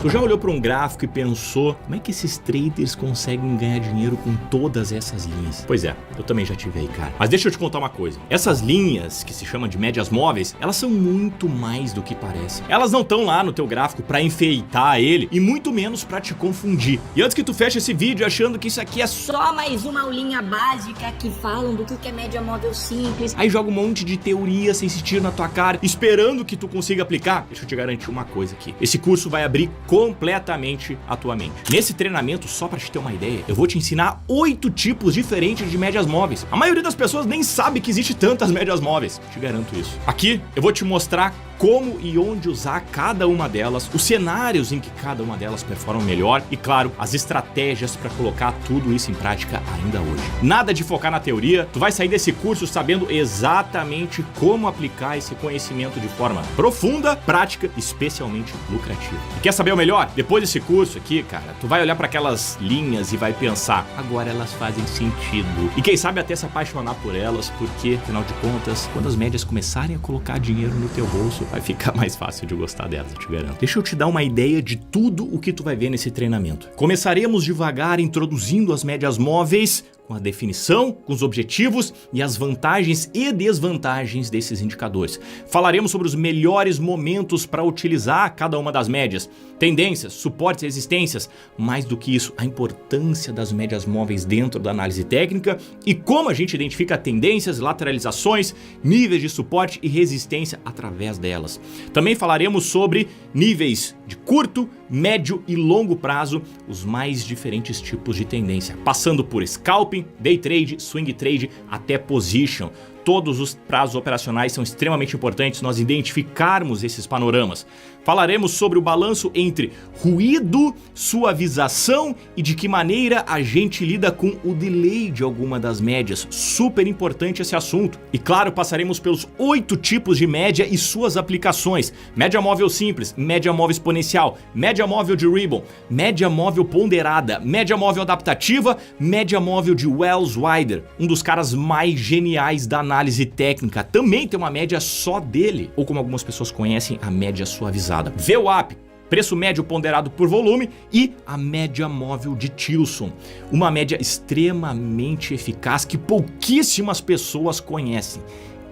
Tu já olhou para um gráfico e pensou como é que esses traders conseguem ganhar dinheiro com todas essas linhas? Pois é, eu também já tive aí, cara. Mas deixa eu te contar uma coisa. Essas linhas, que se chamam de médias móveis, elas são muito mais do que parecem. Elas não estão lá no teu gráfico para enfeitar ele e muito menos para te confundir. E antes que tu feche esse vídeo achando que isso aqui é só mais uma aulinha básica que falam do que é média móvel simples, aí joga um monte de teoria sem sentido na tua cara, esperando que tu consiga aplicar, deixa eu te garantir uma coisa aqui. Esse curso vai abrir completamente a tua mente. Nesse treinamento, só pra te ter uma ideia, eu vou te ensinar 8 tipos diferentes de médias móveis. A maioria das pessoas nem sabe que existe tantas médias móveis. Te garanto isso. Aqui eu vou te mostrar como e onde usar cada uma delas, os cenários em que cada uma delas performam melhor e, claro, as estratégias para colocar tudo isso em prática ainda hoje. Nada de focar na teoria, tu vai sair desse curso sabendo exatamente como aplicar esse conhecimento de forma profunda, prática e especialmente lucrativa. E quer saber o melhor? Depois desse curso aqui, cara, tu vai olhar para aquelas linhas e vai pensar, agora elas fazem sentido. E quem sabe até se apaixonar por elas, porque, afinal de contas, quando as médias começarem a colocar dinheiro no teu bolso, vai ficar mais fácil de gostar delas, eu te garanto. Deixa eu te dar uma ideia de tudo o que tu vai ver nesse treinamento. Começaremos devagar introduzindo as médias móveis, com a definição, com os objetivos e as vantagens e desvantagens desses indicadores. Falaremos sobre os melhores momentos para utilizar cada uma das médias, tendências, suportes e resistências, mais do que isso, a importância das médias móveis dentro da análise técnica e como a gente identifica tendências, lateralizações, níveis de suporte e resistência através delas. Também falaremos sobre níveis de curto, médio e longo prazo, os mais diferentes tipos de tendência, passando por scalping, day trade, swing trade, até position. Todos os prazos operacionais são extremamente importantes nós identificarmos esses panoramas. Falaremos sobre o balanço entre ruído, suavização e de que maneira a gente lida com o delay de alguma das médias. Super importante esse assunto. E claro, passaremos pelos 8 tipos de média e suas aplicações. Média móvel simples, média móvel exponencial, média móvel de ribbon, média móvel ponderada, média móvel adaptativa, média móvel de Wells-Wider, um dos caras mais geniais da análise técnica. Também tem uma média só dele, ou como algumas pessoas conhecem, a média suavizada. VWAP, preço médio ponderado por volume, e a média móvel de Tilson, uma média extremamente eficaz que pouquíssimas pessoas conhecem.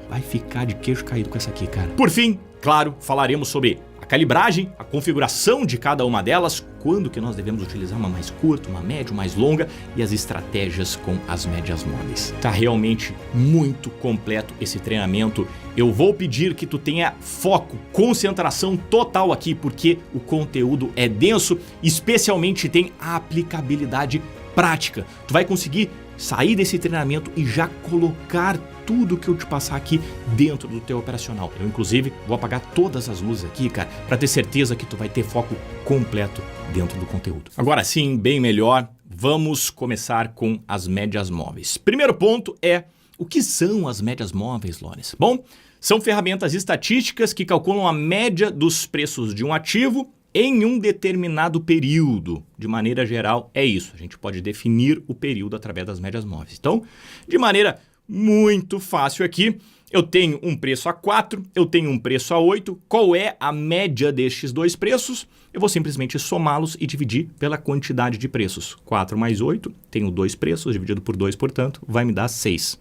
Vai ficar de queixo caído com essa aqui, cara. Por fim, claro, falaremos sobre a calibragem, a configuração de cada uma delas, quando que nós devemos utilizar uma mais curta, uma média, mais longa e as estratégias com as médias móveis. Tá realmente muito completo esse treinamento. Eu vou pedir que tu tenha foco, concentração total aqui, porque o conteúdo é denso, especialmente tem a aplicabilidade prática. Tu vai conseguir sair desse treinamento e já colocar tudo que eu te passar aqui dentro do teu operacional. Eu, inclusive, vou apagar todas as luzes aqui, cara, para ter certeza que tu vai ter foco completo dentro do conteúdo. Agora sim, bem melhor, vamos começar com as médias móveis. Primeiro ponto é, o que são as médias móveis, Lores? Bom, são ferramentas estatísticas que calculam a média dos preços de um ativo em um determinado período. De maneira geral, é isso. A gente pode definir o período através das médias móveis. Então, de maneira muito fácil aqui, eu tenho um preço a 4, eu tenho um preço a 8. Qual é a média destes dois preços? Eu vou simplesmente somá-los e dividir pela quantidade de preços. 4 mais 8, tenho 2 preços, dividido por 2, portanto, vai me dar 6.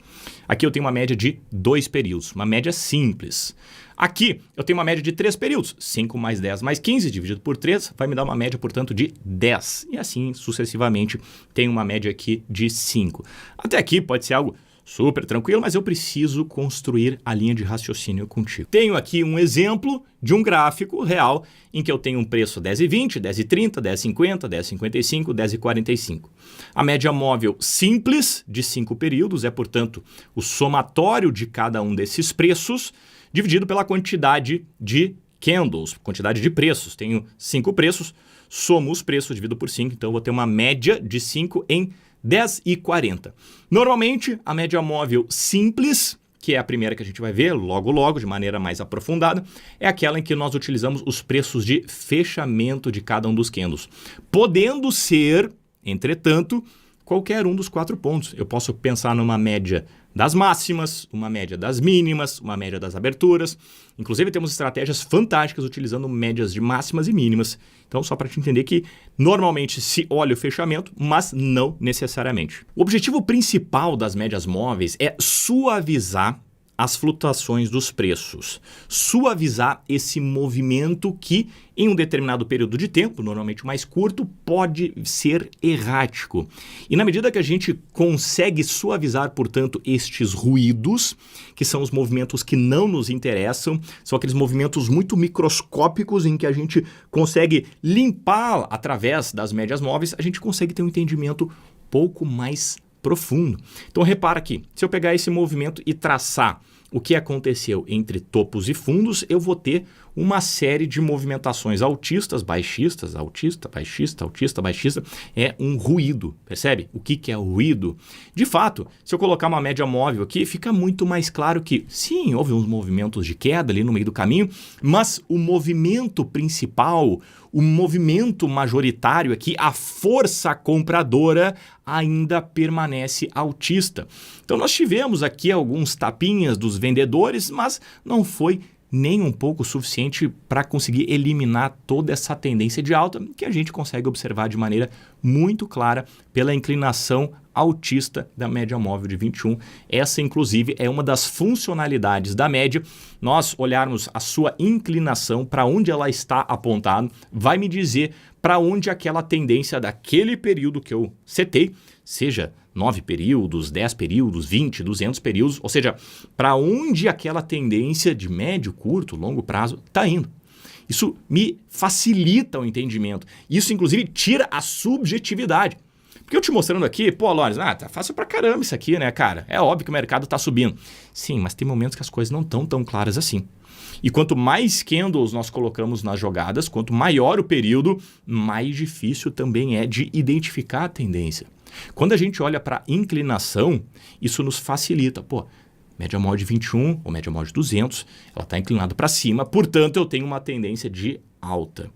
Aqui eu tenho uma média de 2 períodos, uma média simples. Aqui eu tenho uma média de 3 períodos, 5 mais 10 mais 15, dividido por 3, vai me dar uma média, portanto, de 10. E assim, sucessivamente, tenho uma média aqui de 5. Até aqui pode ser algo super tranquilo, mas eu preciso construir a linha de raciocínio contigo. Tenho aqui um exemplo de um gráfico real em que eu tenho um preço 10,20, 10,30, 10,50, 10,55, 10,45. A média móvel simples de 5 períodos é, portanto, o somatório de cada um desses preços dividido pela quantidade de candles, quantidade de preços. Tenho 5 preços, somo os preços, divido por 5, então eu vou ter uma média de 5 em 10,40. Normalmente, a média móvel simples, que é a primeira que a gente vai ver logo, de maneira mais aprofundada, é aquela em que nós utilizamos os preços de fechamento de cada um dos candles, podendo ser, entretanto, qualquer um dos 4 pontos. Eu posso pensar numa média das máximas, uma média das mínimas, uma média das aberturas. Inclusive temos estratégias fantásticas utilizando médias de máximas e mínimas. Então só para te entender que normalmente se olha o fechamento, mas não necessariamente. O objetivo principal das médias móveis é suavizar as flutuações dos preços, suavizar esse movimento que, em um determinado período de tempo, normalmente mais curto, pode ser errático. E na medida que a gente consegue suavizar, portanto, estes ruídos, que são os movimentos que não nos interessam, são aqueles movimentos muito microscópicos em que a gente consegue limpar através das médias móveis, a gente consegue ter um entendimento um pouco mais profundo. Então repara aqui, se eu pegar esse movimento e traçar o que aconteceu entre topos e fundos, eu vou ter uma série de movimentações altistas, baixistas, altista, baixista, altista, baixista. É um ruído, percebe? O que é o ruído? De fato, se eu colocar uma média móvel aqui, fica muito mais claro que, sim, houve uns movimentos de queda ali no meio do caminho, mas o movimento principal, o movimento majoritário aqui, a força compradora ainda permanece altista. Então nós tivemos aqui alguns tapinhas dos vendedores, mas não foi nem um pouco suficiente para conseguir eliminar toda essa tendência de alta que a gente consegue observar de maneira muito clara pela inclinação altista da média móvel de 21. Essa, inclusive, é uma das funcionalidades da média. Nós olharmos a sua inclinação, para onde ela está apontada, vai me dizer para onde aquela tendência daquele período que eu setei, seja 9 períodos, 10 períodos, 20, 200 períodos, ou seja, para onde aquela tendência de médio, curto, longo prazo está indo. Isso me facilita o entendimento. Isso, inclusive, tira a subjetividade. Porque eu te mostrando aqui, pô, Lores, tá fácil pra caramba isso aqui, né, cara? É óbvio que o mercado tá subindo. Sim, mas tem momentos que as coisas não estão tão claras assim. E quanto mais candles nós colocamos nas jogadas, quanto maior o período, mais difícil também é de identificar a tendência. Quando a gente olha para inclinação, isso nos facilita. Pô, média móvel de 21 ou média móvel de 200, ela está inclinada para cima, portanto eu tenho uma tendência de alta.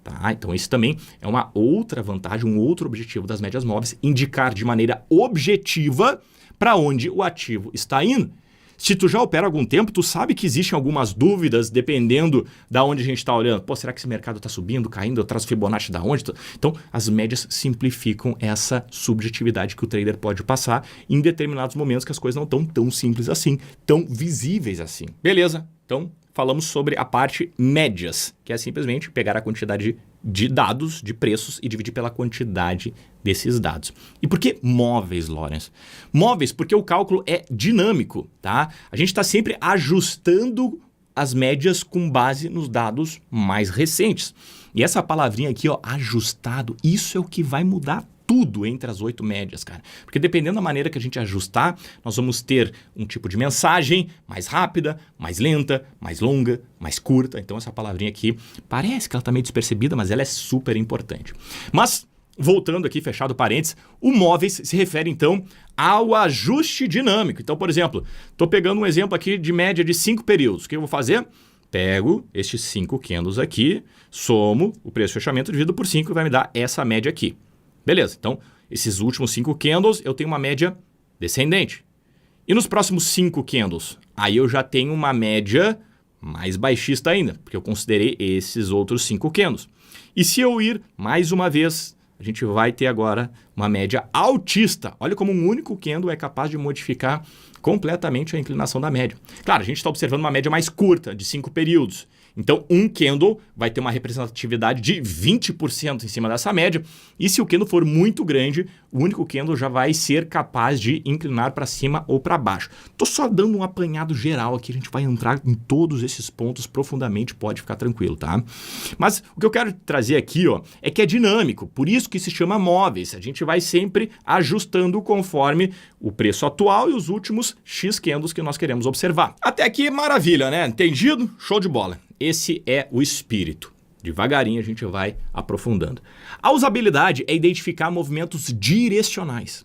Tá? Então isso também é uma outra vantagem, um outro objetivo das médias móveis, indicar de maneira objetiva para onde o ativo está indo. Se tu já opera há algum tempo, tu sabe que existem algumas dúvidas dependendo da onde a gente está olhando. Pô, será que esse mercado está subindo, caindo? Eu traço Fibonacci da onde? Então, as médias simplificam essa subjetividade que o trader pode passar em determinados momentos que as coisas não estão tão simples assim, tão visíveis assim. Beleza, então falamos sobre a parte médias, que é simplesmente pegar a quantidade de dados, de preços e dividir pela quantidade desses dados. E por que móveis, Lawrence? Móveis porque o cálculo é dinâmico, tá? A gente está sempre ajustando as médias com base nos dados mais recentes. E essa palavrinha aqui, ó, ajustado, isso é o que vai mudar tudo entre as 8 médias, cara. Porque dependendo da maneira que a gente ajustar, nós vamos ter um tipo de mensagem mais rápida, mais lenta, mais longa, mais curta. Então essa palavrinha aqui parece que ela está meio despercebida, mas ela é super importante. Mas, voltando aqui, fechado parênteses, o móveis se refere então ao ajuste dinâmico. Então, por exemplo, estou pegando um exemplo aqui de média de 5 períodos. O que eu vou fazer? Pego estes 5 candles aqui, somo o preço de fechamento, divido por 5 e vai me dar essa média aqui. Beleza, então esses últimos 5 candles eu tenho uma média descendente. E nos próximos 5 candles, aí eu já tenho uma média mais baixista ainda, porque eu considerei esses outros 5 candles. E se eu ir mais uma vez, a gente vai ter agora uma média altista. Olha como um único candle é capaz de modificar completamente a inclinação da média. Claro, a gente está observando uma média mais curta, de 5 períodos. Então, um candle vai ter uma representatividade de 20% em cima dessa média. E se o candle for muito grande, o único candle já vai ser capaz de inclinar para cima ou para baixo. Estou só dando um apanhado geral aqui. A gente vai entrar em todos esses pontos profundamente, pode ficar tranquilo, tá? Mas o que eu quero trazer aqui, ó, é que é dinâmico. Por isso que se chama móveis. A gente vai sempre ajustando conforme o preço atual e os últimos X candles que nós queremos observar. Até aqui, maravilha, né? Entendido? Show de bola. Esse é o espírito. Devagarinho a gente vai aprofundando. A usabilidade é identificar movimentos direcionais.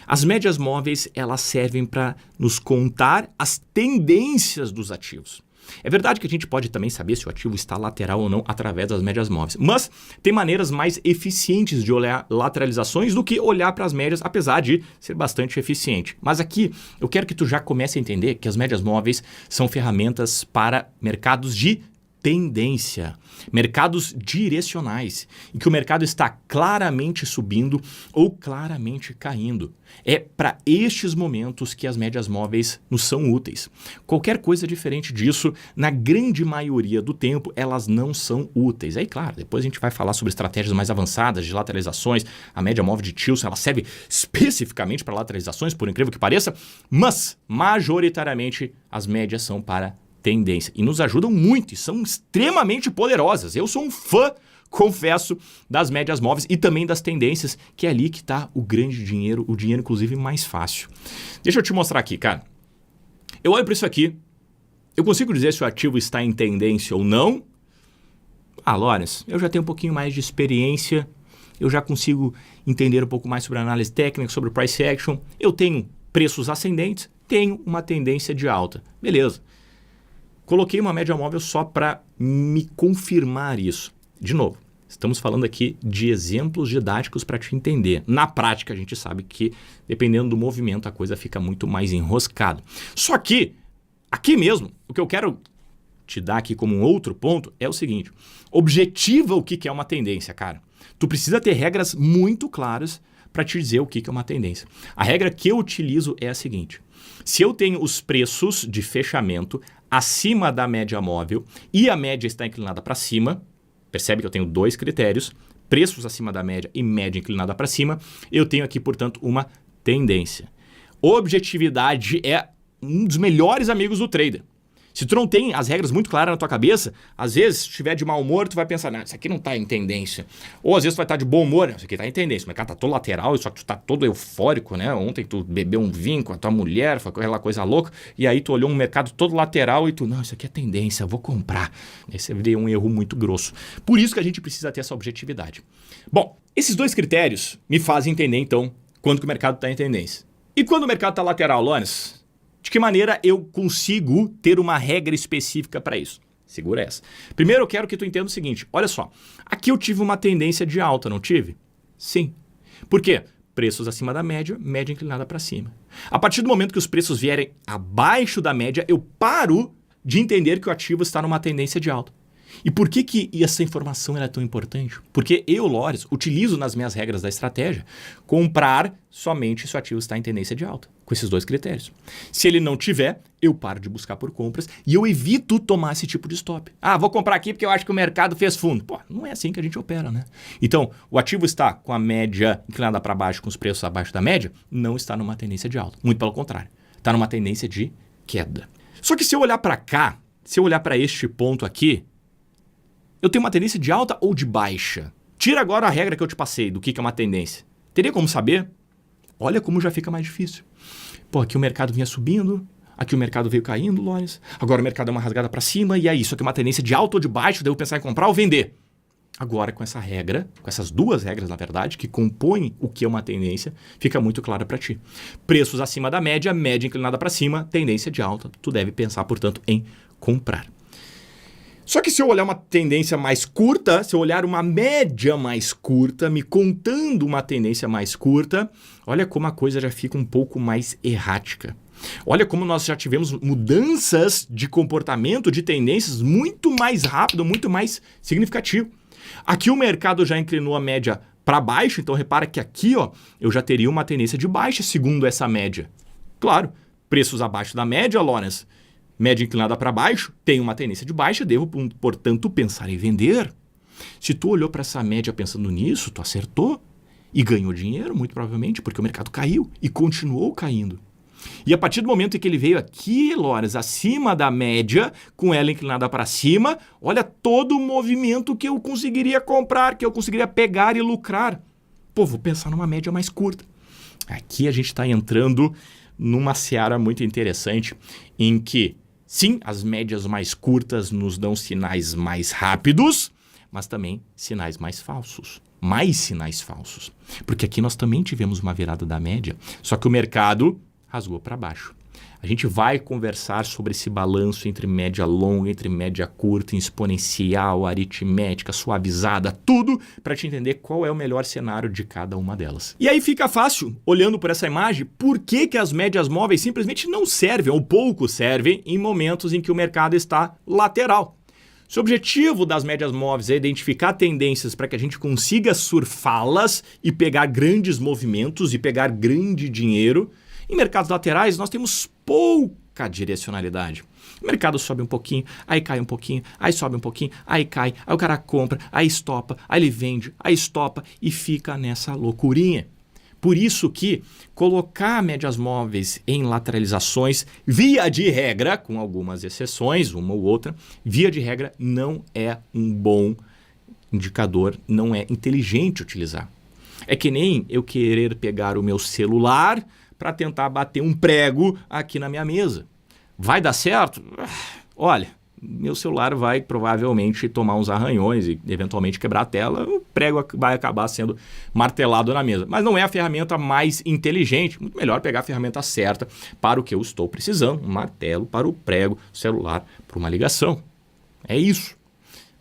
As médias móveis, elas servem para nos contar as tendências dos ativos. É verdade que a gente pode também saber se o ativo está lateral ou não através das médias móveis, mas tem maneiras mais eficientes de olhar lateralizações do que olhar para as médias, apesar de ser bastante eficiente. Mas aqui eu quero que tu já comece a entender que as médias móveis são ferramentas para mercados de tendência, mercados direcionais, em que o mercado está claramente subindo ou claramente caindo. É para estes momentos que as médias móveis nos são úteis. Qualquer coisa diferente disso, na grande maioria do tempo, elas não são úteis. Aí, claro, depois a gente vai falar sobre estratégias mais avançadas de lateralizações. A média móvel de Tilson, ela serve especificamente para lateralizações, por incrível que pareça, mas majoritariamente as médias são para tendência e nos ajudam muito e são extremamente poderosas. Eu sou um fã, confesso, das médias móveis e também das tendências, que é ali que está o grande dinheiro, o dinheiro inclusive mais fácil. Deixa eu te mostrar aqui, cara. Eu olho para isso aqui, eu consigo dizer se o ativo está em tendência ou não? Ah, Lawrence, eu já tenho um pouquinho mais de experiência, eu já consigo entender um pouco mais sobre análise técnica, sobre price action, eu tenho preços ascendentes, tenho uma tendência de alta. Beleza. Coloquei uma média móvel só para me confirmar isso. De novo, estamos falando aqui de exemplos didáticos para te entender. Na prática, a gente sabe que, dependendo do movimento, a coisa fica muito mais enroscada. Só que, aqui mesmo, o que eu quero te dar aqui como um outro ponto é o seguinte. Objetiva o que é uma tendência, cara. Tu precisa ter regras muito claras para te dizer o que é uma tendência. A regra que eu utilizo é a seguinte. Se eu tenho os preços de fechamento acima da média móvel e a média está inclinada para cima, percebe que eu tenho dois critérios, preços acima da média e média inclinada para cima, eu tenho aqui, portanto, uma tendência. Objetividade é um dos melhores amigos do trader. Se tu não tem as regras muito claras na tua cabeça, às vezes, se estiver de mau humor, tu vai pensar, não, isso aqui não está em tendência. Ou às vezes tu vai estar de bom humor, isso aqui está em tendência. O mercado está todo lateral, só que tu está todo eufórico, né? Ontem tu bebeu um vinho com a tua mulher, foi aquela coisa louca, e aí tu olhou um mercado todo lateral e tu, não, isso aqui é tendência, eu vou comprar. Esse seria um erro muito grosso. Por isso que a gente precisa ter essa objetividade. Bom, esses dois critérios me fazem entender, então, quando que o mercado está em tendência. E quando o mercado está lateral, Lawrence? De que maneira eu consigo ter uma regra específica para isso? Segura essa. Primeiro eu quero que tu entenda o seguinte, olha só, aqui eu tive uma tendência de alta, não tive? Sim. Por quê? Preços acima da média, média inclinada para cima. A partir do momento que os preços vierem abaixo da média, eu paro de entender que o ativo está numa tendência de alta. E por que essa informação é tão importante? Porque eu, Lawrence, utilizo nas minhas regras da estratégia comprar somente se o ativo está em tendência de alta, com esses dois critérios. Se ele não tiver, eu paro de buscar por compras e eu evito tomar esse tipo de stop. Ah, vou comprar aqui porque eu acho que o mercado fez fundo. Pô, não é assim que a gente opera, né? Então, o ativo está com a média inclinada para baixo, com os preços abaixo da média, não está numa tendência de alta. Muito pelo contrário, está numa tendência de queda. Só que se eu olhar para cá, se eu olhar para este ponto aqui, eu tenho uma tendência de alta ou de baixa? Tira agora a regra que eu te passei do que é uma tendência. Teria como saber? Olha como já fica mais difícil. Pô, aqui o mercado vinha subindo, aqui o mercado veio caindo, Lawrence. Agora o mercado é uma rasgada para cima e é isso. Aqui é uma tendência de alta ou de baixo, devo pensar em comprar ou vender. Agora com essa regra, com essas duas regras na verdade, que compõem o que é uma tendência, fica muito claro para ti. Preços acima da média, média inclinada para cima, tendência de alta. Tu deve pensar, portanto, em comprar. Só que se eu olhar uma tendência mais curta, se eu olhar uma média mais curta, me contando uma tendência mais curta, olha como a coisa já fica um pouco mais errática. Olha como nós já tivemos mudanças de comportamento, de tendências muito mais rápido, muito mais significativo. Aqui o mercado já inclinou a média para baixo, então repara que aqui ó, eu já teria uma tendência de baixa segundo essa média. Claro, preços abaixo da média, Lawrence. Média inclinada para baixo, tem uma tendência de baixa, devo, portanto, pensar em vender. Se tu olhou para essa média pensando nisso, tu acertou e ganhou dinheiro, muito provavelmente, porque o mercado caiu e continuou caindo. E a partir do momento em que ele veio aqui, Lawrence, acima da média, com ela inclinada para cima, olha todo o movimento que eu conseguiria comprar, que eu conseguiria pegar e lucrar. Pô, vou pensar numa média mais curta. Aqui a gente está entrando numa seara muito interessante em que sim, as médias mais curtas nos dão sinais mais rápidos, mas também sinais mais falsos. Mais sinais falsos. Porque aqui nós também tivemos uma virada da média, só que o mercado rasgou para baixo. A gente vai conversar sobre esse balanço entre média longa, entre média curta, exponencial, aritmética, suavizada, tudo para te entender qual é o melhor cenário de cada uma delas. E aí fica fácil, olhando por essa imagem, por que as médias móveis simplesmente não servem ou pouco servem em momentos em que o mercado está lateral. Se o objetivo das médias móveis é identificar tendências para que a gente consiga surfá-las e pegar grandes movimentos e pegar grande dinheiro, em mercados laterais nós temos pouca direcionalidade. O mercado sobe um pouquinho, aí cai um pouquinho, aí sobe um pouquinho, aí cai, aí o cara compra, aí estopa, aí ele vende, aí estopa e fica nessa loucurinha. Por isso que colocar médias móveis em lateralizações, via de regra, com algumas exceções, uma ou outra, via de regra não é um bom indicador, não é inteligente utilizar. É que nem eu querer pegar o meu celular para tentar bater um prego aqui na minha mesa. Vai dar certo? Olha, meu celular vai provavelmente tomar uns arranhões e eventualmente quebrar a tela, o prego vai acabar sendo martelado na mesa. Mas não é a ferramenta mais inteligente, muito melhor pegar a ferramenta certa para o que eu estou precisando, um martelo para o prego, celular para uma ligação. É isso.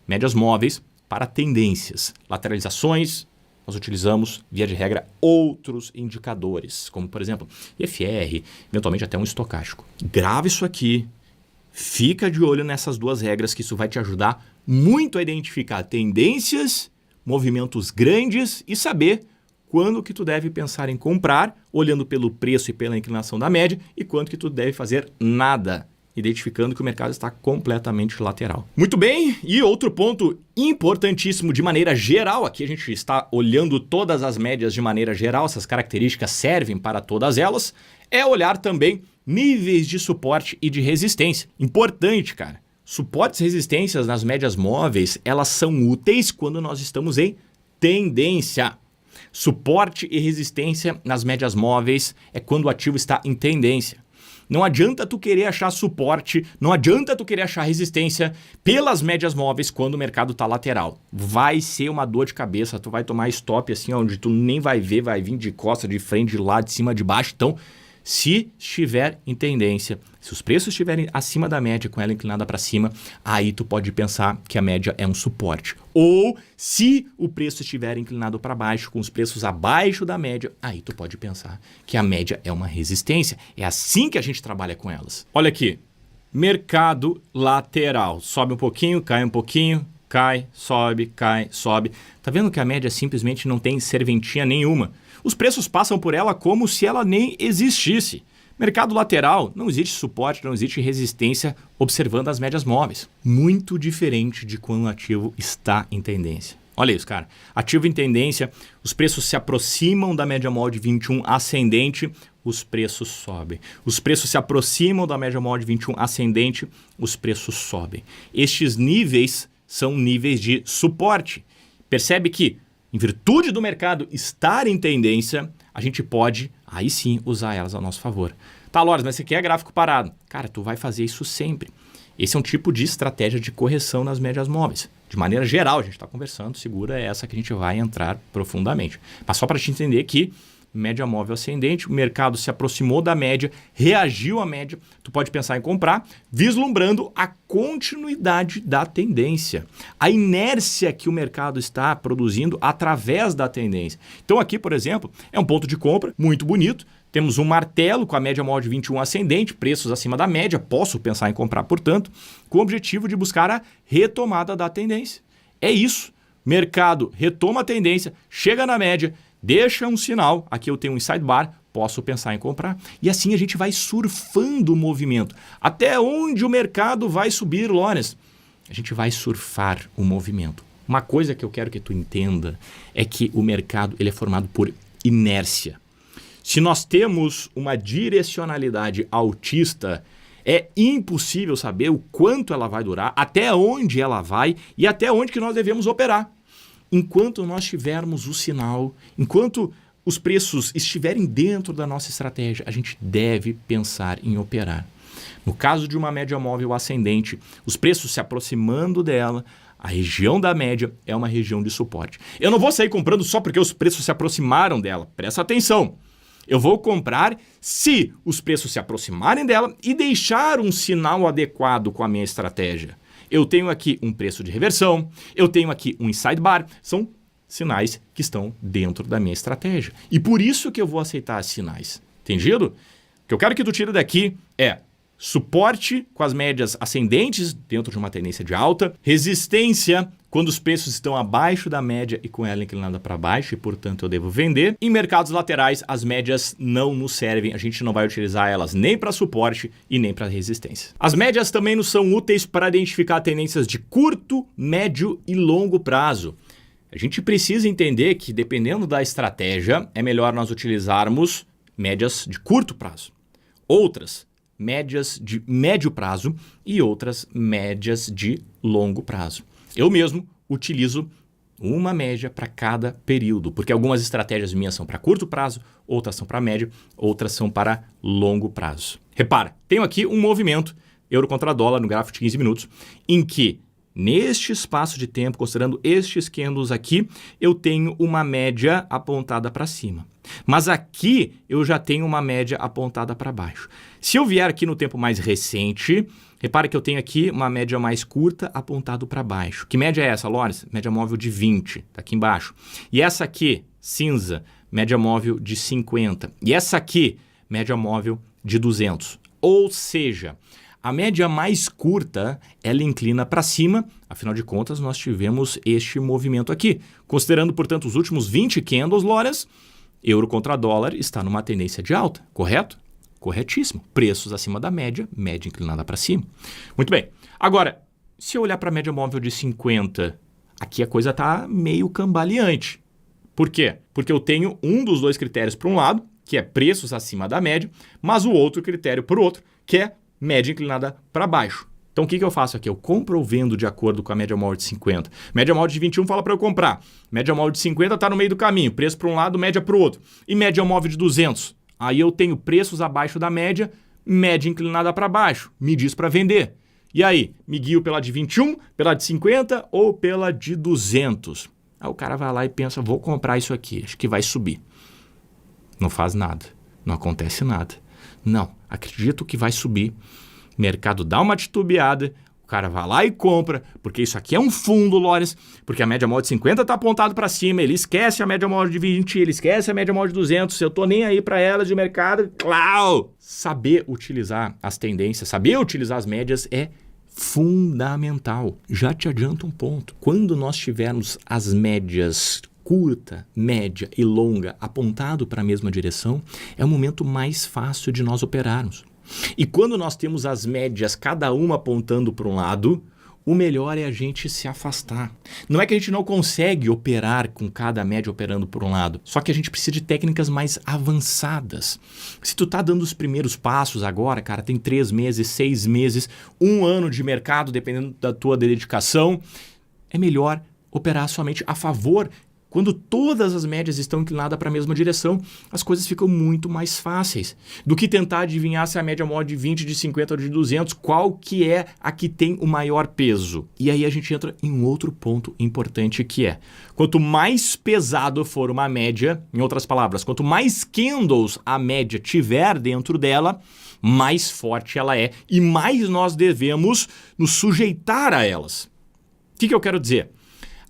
Médias móveis para tendências, lateralizações. Nós utilizamos, via de regra, outros indicadores, como, por exemplo, IFR, eventualmente até um estocástico. Grava isso aqui, fica de olho nessas duas regras, que isso vai te ajudar muito a identificar tendências, movimentos grandes e saber quando que tu deve pensar em comprar, olhando pelo preço e pela inclinação da média, e quando que tu deve fazer nada, identificando que o mercado está completamente lateral. Muito bem, e outro ponto importantíssimo de maneira geral, aqui a gente está olhando todas as médias de maneira geral, essas características servem para todas elas, é olhar também níveis de suporte e de resistência. Importante, cara. Suportes e resistências nas médias móveis, elas são úteis quando nós estamos em tendência. Suporte e resistência nas médias móveis é quando o ativo está em tendência. Não adianta tu querer achar suporte, não adianta tu querer achar resistência pelas médias móveis quando o mercado está lateral. Vai ser uma dor de cabeça, tu vai tomar stop assim onde tu nem vai ver, vai vir de costa, de frente, de lado, de cima, de baixo. Então, se estiver em tendência, se os preços estiverem acima da média, com ela inclinada para cima, aí tu pode pensar que a média é um suporte. Ou se o preço estiver inclinado para baixo, com os preços abaixo da média, aí tu pode pensar que a média é uma resistência. É assim que a gente trabalha com elas. Olha aqui, mercado lateral. Sobe um pouquinho, cai um pouquinho, cai, sobe, cai, sobe. Tá vendo que a média simplesmente não tem serventia nenhuma? Os preços passam por ela como se ela nem existisse. Mercado lateral, não existe suporte, não existe resistência observando as médias móveis. Muito diferente de quando o ativo está em tendência. Olha isso, cara. Ativo em tendência, os preços se aproximam da média móvel de 21 ascendente, os preços sobem. Os preços se aproximam da média móvel de 21 ascendente, os preços sobem. Estes níveis são níveis de suporte. Percebe que, em virtude do mercado estar em tendência, a gente pode, aí sim, usar elas a nosso favor. Tá, Loris, mas você quer gráfico parado? Cara, tu vai fazer isso sempre. Esse é um tipo de estratégia de correção nas médias móveis. De maneira geral, a gente está conversando, segura é essa que a gente vai entrar profundamente. Mas só para te entender que média móvel ascendente, o mercado se aproximou da média, reagiu à média, tu pode pensar em comprar, vislumbrando a continuidade da tendência, a inércia que o mercado está produzindo através da tendência. Então aqui, por exemplo, é um ponto de compra muito bonito, temos um martelo com a média móvel de 21 ascendente, preços acima da média, posso pensar em comprar, portanto, com o objetivo de buscar a retomada da tendência. É isso, mercado retoma a tendência, chega na média, deixa um sinal, aqui eu tenho um sidebar, posso pensar em comprar. E assim a gente vai surfando o movimento. Até onde o mercado vai subir, Loris? A gente vai surfar o movimento. Uma coisa que eu quero que tu entenda é que o mercado ele é formado por inércia. Se nós temos uma direcionalidade altista, é impossível saber o quanto ela vai durar, até onde ela vai e até onde que nós devemos operar. Enquanto nós tivermos o sinal, enquanto os preços estiverem dentro da nossa estratégia, a gente deve pensar em operar. No caso de uma média móvel ascendente, os preços se aproximando dela, a região da média é uma região de suporte. Eu não vou sair comprando só porque os preços se aproximaram dela. Presta atenção. Eu vou comprar se os preços se aproximarem dela e deixar um sinal adequado com a minha estratégia. Eu tenho aqui um preço de reversão, eu tenho aqui um inside bar, são sinais que estão dentro da minha estratégia. E por isso que eu vou aceitar esses sinais. Entendido? O que eu quero que tu tire daqui é suporte com as médias ascendentes dentro de uma tendência de alta, resistência quando os preços estão abaixo da média e com ela inclinada para baixo e, portanto, eu devo vender. Em mercados laterais, as médias não nos servem, a gente não vai utilizar elas nem para suporte e nem para resistência. As médias também nos são úteis para identificar tendências de curto, médio e longo prazo. A gente precisa entender que, dependendo da estratégia, é melhor nós utilizarmos médias de curto prazo. Outras médias de médio prazo e outras médias de longo prazo. Eu mesmo utilizo uma média para cada período, porque algumas estratégias minhas são para curto prazo, outras são para médio, outras são para longo prazo. Repara, tenho aqui um movimento euro contra dólar no gráfico de 15 minutos, em que neste espaço de tempo, considerando estes candles aqui, eu tenho uma média apontada para cima. Mas aqui eu já tenho uma média apontada para baixo. Se eu vier aqui no tempo mais recente, repare que eu tenho aqui uma média mais curta apontado para baixo. Que média é essa, Lawrence? Média móvel de 20, está aqui embaixo. E essa aqui, cinza, média móvel de 50. E essa aqui, média móvel de 200. Ou seja, a média mais curta, ela inclina para cima, afinal de contas, nós tivemos este movimento aqui. Considerando, portanto, os últimos 20 candles, Lawrence, euro contra dólar está numa tendência de alta, correto? Corretíssimo. Preços acima da média, média inclinada para cima. Muito bem. Agora, se eu olhar para a média móvel de 50, aqui a coisa está meio cambaleante. Por quê? Porque eu tenho um dos dois critérios para um lado, que é preços acima da média, mas o outro critério para o outro, que é média inclinada para baixo. Então, o que eu faço aqui? Eu compro ou vendo de acordo com a média móvel de 50. Média móvel de 21 fala para eu comprar. Média móvel de 50 está no meio do caminho. Preço para um lado, média para o outro. E média móvel de 200? Aí eu tenho preços abaixo da média, média inclinada para baixo. Me diz para vender. E aí? Me guio pela de 21, pela de 50 ou pela de 200? Aí o cara vai lá e pensa, vou comprar isso aqui, acho que vai subir. Não faz nada. Não acontece nada. Não, acredito que vai subir. Mercado dá uma titubeada, o cara vai lá e compra, porque isso aqui é um fundo, Lawrence, porque a média móvel de 50 está apontado para cima, ele esquece a média móvel de 20, ele esquece a média móvel de 200, eu tô nem aí para ela de mercado, claro! Saber utilizar as tendências, saber utilizar as médias é fundamental. Já te adianto um ponto, quando nós tivermos as médias curta, média e longa apontado para a mesma direção, é o momento mais fácil de nós operarmos. E quando nós temos as médias, cada uma apontando para um lado, o melhor é a gente se afastar. Não é que a gente não consegue operar com cada média operando por um lado, só que a gente precisa de técnicas mais avançadas. Se tu tá dando os primeiros passos agora, cara, tem 3 meses, 6 meses, 1 ano de mercado, dependendo da tua dedicação, é melhor operar somente a favor. Quando todas as médias estão inclinadas para a mesma direção, as coisas ficam muito mais fáceis do que tentar adivinhar se a média móvel de 20, de 50 ou de 200, qual que é a que tem o maior peso. E aí a gente entra em um outro ponto importante que é, quanto mais pesado for uma média, em outras palavras, quanto mais candles a média tiver dentro dela, mais forte ela é e mais nós devemos nos sujeitar a elas. O que eu quero dizer?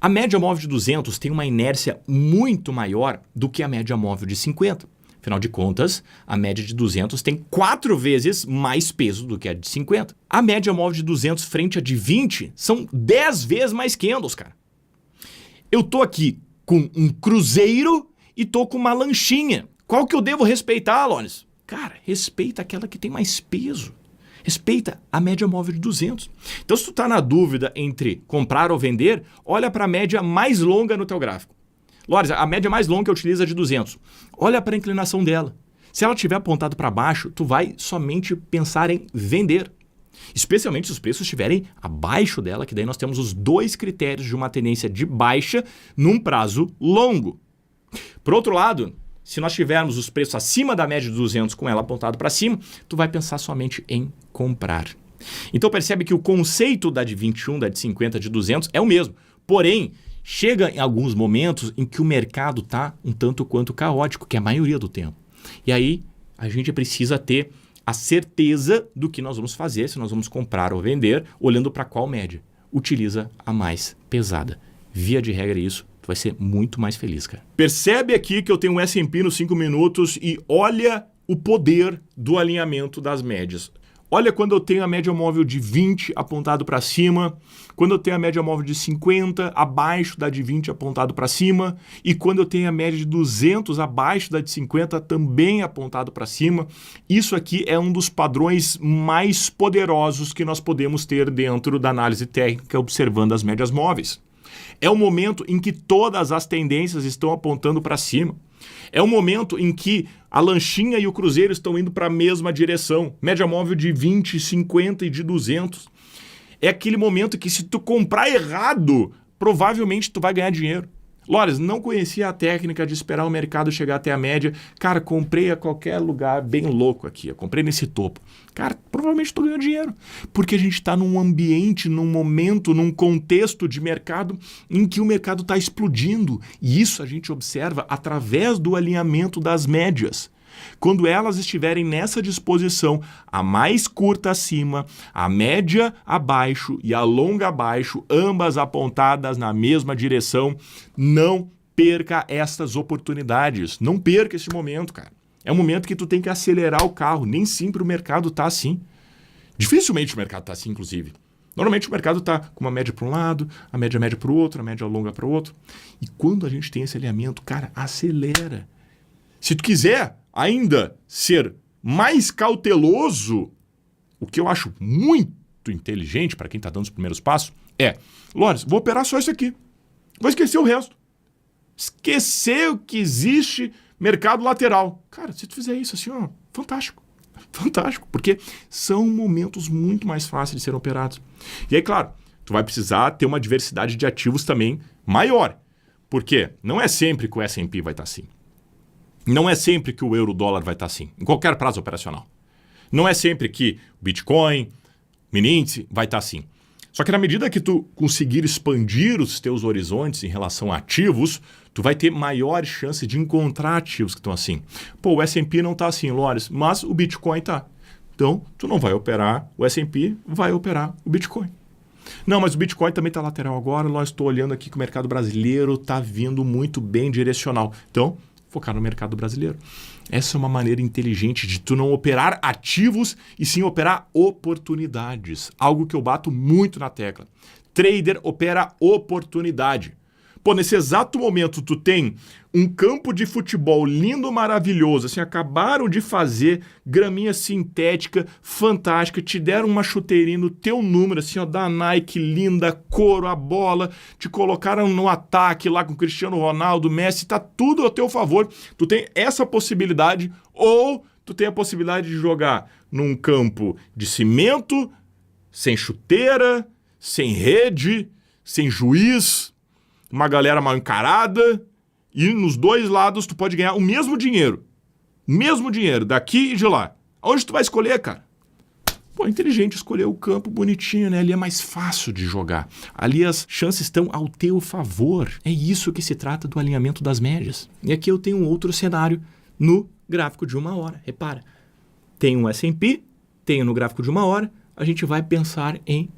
A média móvel de 200 tem uma inércia muito maior do que a média móvel de 50. Afinal de contas, a média de 200 tem 4 vezes mais peso do que a de 50. A média móvel de 200 frente à de 20 são 10 vezes mais candles, cara. Eu tô aqui com um cruzeiro e tô com uma lanchinha. Qual que eu devo respeitar, Lawrence? Cara, respeita aquela que tem mais peso. Respeita a média móvel de 200. Então, se tu está na dúvida entre comprar ou vender, olha para a média mais longa no teu gráfico. Lawrence, a média mais longa que eu utilizo é de 200. Olha para a inclinação dela. Se ela estiver apontado para baixo, tu vai somente pensar em vender. Especialmente se os preços estiverem abaixo dela, que daí nós temos os 2 critérios de uma tendência de baixa num prazo longo. Por outro lado, se nós tivermos os preços acima da média de 200 com ela apontado para cima, tu vai pensar somente em comprar. Então percebe que o conceito da de 21, da de 50, de 200 é o mesmo. Porém, chega em alguns momentos em que o mercado está um tanto quanto caótico, que é a maioria do tempo. E aí a gente precisa ter a certeza do que nós vamos fazer, se nós vamos comprar ou vender, olhando para qual média. Utiliza a mais pesada. Via de regra isso, tu vai ser muito mais feliz, cara. Percebe aqui que eu tenho um S&P nos 5 minutos e olha o poder do alinhamento das médias. Olha quando eu tenho a média móvel de 20 apontado para cima, quando eu tenho a média móvel de 50 abaixo da de 20 apontado para cima e quando eu tenho a média de 200 abaixo da de 50 também apontado para cima. Isso aqui é um dos padrões mais poderosos que nós podemos ter dentro da análise técnica observando as médias móveis. É o momento em que todas as tendências estão apontando para cima. É o momento em que a lanchinha e o cruzeiro estão indo para a mesma direção. Média móvel de 20, 50 e de 200. É aquele momento que se tu comprar errado, provavelmente tu vai ganhar dinheiro. Lores, não conhecia a técnica de esperar o mercado chegar até a média. Cara, comprei a qualquer lugar bem louco aqui. Eu comprei nesse topo. Cara, provavelmente tu ganhou dinheiro. Porque a gente está num ambiente, num momento, num contexto de mercado em que o mercado está explodindo. E isso a gente observa através do alinhamento das médias. Quando elas estiverem nessa disposição, a mais curta acima, a média abaixo e a longa abaixo, ambas apontadas na mesma direção, não perca essas oportunidades. Não perca esse momento, cara. É um momento que tu tem que acelerar o carro. Nem sempre o mercado está assim. Dificilmente o mercado está assim, inclusive. Normalmente o mercado está com uma média para um lado, a média média para o outro, a média longa para o outro. E quando a gente tem esse alinhamento, cara, acelera. Se tu quiser ainda ser mais cauteloso, o que eu acho muito inteligente para quem está dando os primeiros passos é, Lores, vou operar só isso aqui. Vou esquecer o resto. Esquecer que existe mercado lateral. Cara, se tu fizer isso assim, ó, fantástico. Fantástico, porque são momentos muito mais fáceis de serem operados. E aí, claro, tu vai precisar ter uma diversidade de ativos também maior. Porque não é sempre que o S&P vai estar assim. Não é sempre que o euro-dólar vai estar assim, em qualquer prazo operacional. Não é sempre que o Bitcoin, o mini índice vai estar assim. Só que na medida que tu conseguir expandir os teus horizontes em relação a ativos, tu vai ter maior chance de encontrar ativos que estão assim. Pô, o S&P não está assim, Lores, mas o Bitcoin está. Então, tu não vai operar o S&P, vai operar o Bitcoin. Não, mas o Bitcoin também está lateral agora, nós estou olhando aqui que o mercado brasileiro está vindo muito bem direcional. Então, focar no mercado brasileiro. Essa é uma maneira inteligente de tu não operar ativos e sim operar oportunidades. Algo que eu bato muito na tecla. Trader opera oportunidade. Pô, nesse exato momento tu tem um campo de futebol lindo, maravilhoso, assim, acabaram de fazer graminha sintética, fantástica, te deram uma chuteirinha no teu número, assim, ó, da Nike, linda, couro, a bola, te colocaram no ataque lá com Cristiano Ronaldo, Messi, tá tudo ao teu favor. Tu tem essa possibilidade ou tu tem a possibilidade de jogar num campo de cimento, sem chuteira, sem rede, sem juiz, uma galera mal encarada, e nos dois lados tu pode ganhar o mesmo dinheiro. Mesmo dinheiro, daqui e de lá. Onde tu vai escolher, cara? Pô, é inteligente escolher o campo bonitinho, né? Ali é mais fácil de jogar. Ali as chances estão ao teu favor. É isso que se trata do alinhamento das médias. E aqui eu tenho um outro cenário no gráfico de 1 hora. Repara, tem um S&P, tenho no gráfico de 1 hora, a gente vai pensar em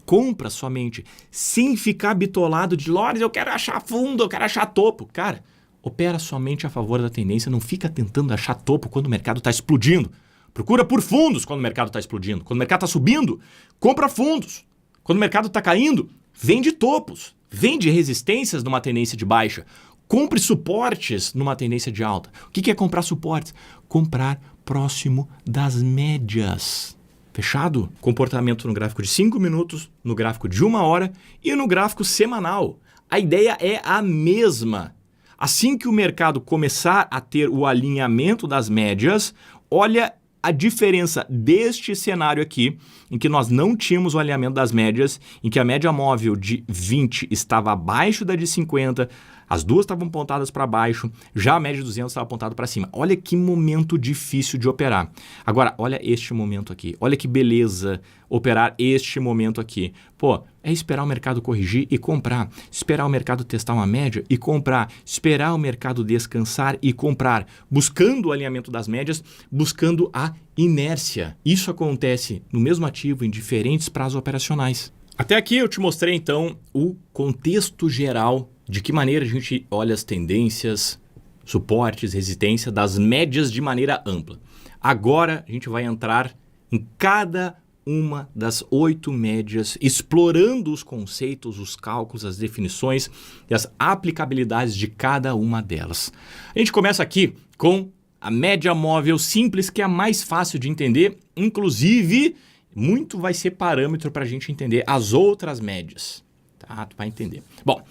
compra somente, sem ficar bitolado de Lores, eu quero achar fundo, eu quero achar topo. Cara, opera somente a favor da tendência, não fica tentando achar topo quando o mercado está explodindo. Procura por fundos quando o mercado está explodindo. Quando o mercado está subindo, compra fundos. Quando o mercado está caindo, vende topos. Vende resistências numa tendência de baixa. Compre suportes numa tendência de alta. O que é comprar suportes? Comprar próximo das médias. Fechado? Comportamento no gráfico de 5 minutos, no gráfico de 1 hora e no gráfico semanal. A ideia é a mesma. Assim que o mercado começar a ter o alinhamento das médias, olha a diferença deste cenário aqui, em que nós não tínhamos o alinhamento das médias, em que a média móvel de 20 estava abaixo da de 50, As duas estavam apontadas para baixo, já a média de 200 estava apontada para cima. Olha que momento difícil de operar. Agora, olha este momento aqui. Olha que beleza operar este momento aqui. Pô, é esperar o mercado corrigir e comprar. Esperar o mercado testar uma média e comprar. Esperar o mercado descansar e comprar. Buscando o alinhamento das médias, buscando a inércia. Isso acontece no mesmo ativo em diferentes prazos operacionais. Até aqui eu te mostrei então o contexto geral de que maneira a gente olha as tendências, suportes, resistência das médias de maneira ampla. Agora a gente vai entrar em cada uma das 8 médias, explorando os conceitos, os cálculos, as definições e as aplicabilidades de cada uma delas. A gente começa aqui com a média móvel simples, que é a mais fácil de entender, inclusive muito vai ser parâmetro para a gente entender as outras médias. Tá? Tu vai entender. Bom,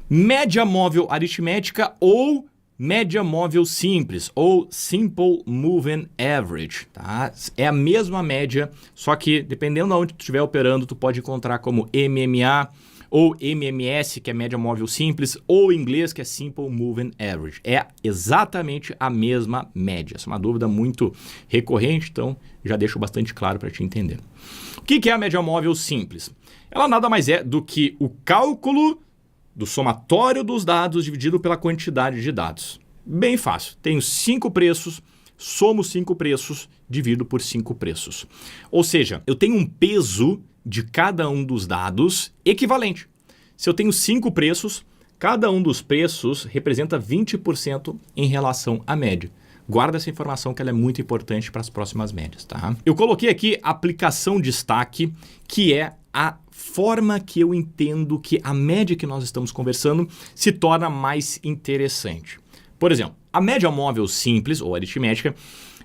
média móvel aritmética ou média móvel simples, ou Simple Moving Average. Tá? É a mesma média, só que dependendo de onde tu estiver operando, tu pode encontrar como MMA ou MMS, que é média móvel simples, ou em inglês, que é Simple Moving Average. É exatamente a mesma média. Essa é uma dúvida muito recorrente, então já deixo bastante claro para te entender. O que é a média móvel simples? Ela nada mais é do que o cálculo do somatório dos dados dividido pela quantidade de dados. Bem fácil. Tenho 5 preços, somo 5 preços, divido por 5 preços. Ou seja, eu tenho um peso de cada um dos dados equivalente. Se eu tenho 5 preços, cada um dos preços representa 20% em relação à média. Guarda essa informação que ela é muito importante para as próximas médias, tá? Eu coloquei aqui a aplicação destaque, que é a forma que eu entendo que a média que nós estamos conversando se torna mais interessante. Por exemplo, a média móvel simples, ou aritmética,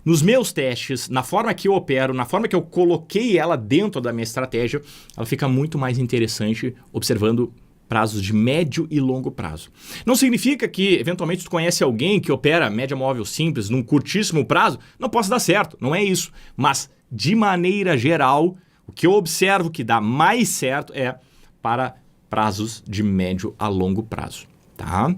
nos meus testes, na forma que eu opero, na forma que eu coloquei ela dentro da minha estratégia, ela fica muito mais interessante observando prazos de médio e longo prazo. Não significa que, eventualmente, tu conhece alguém que opera média móvel simples num curtíssimo prazo, não possa dar certo, não é isso. Mas, de maneira geral, o que eu observo que dá mais certo é para prazos de médio a longo prazo, tá?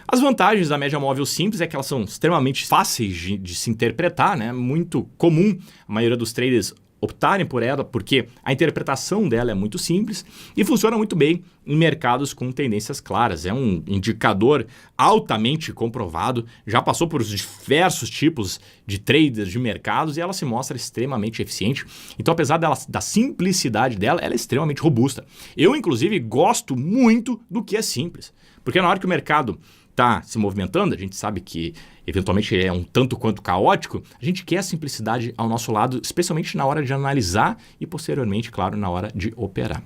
As vantagens da média móvel simples é que elas são extremamente fáceis de se interpretar, né? Muito comum a maioria dos traders optarem por ela, porque a interpretação dela é muito simples e funciona muito bem em mercados com tendências claras. É um indicador altamente comprovado, já passou por diversos tipos de traders de mercados e ela se mostra extremamente eficiente. Então, apesar da simplicidade dela, ela é extremamente robusta. Eu, inclusive, gosto muito do que é simples, porque na hora que o mercado está se movimentando, a gente sabe que eventualmente é um tanto quanto caótico, a gente quer a simplicidade ao nosso lado, especialmente na hora de analisar e posteriormente, claro, na hora de operar.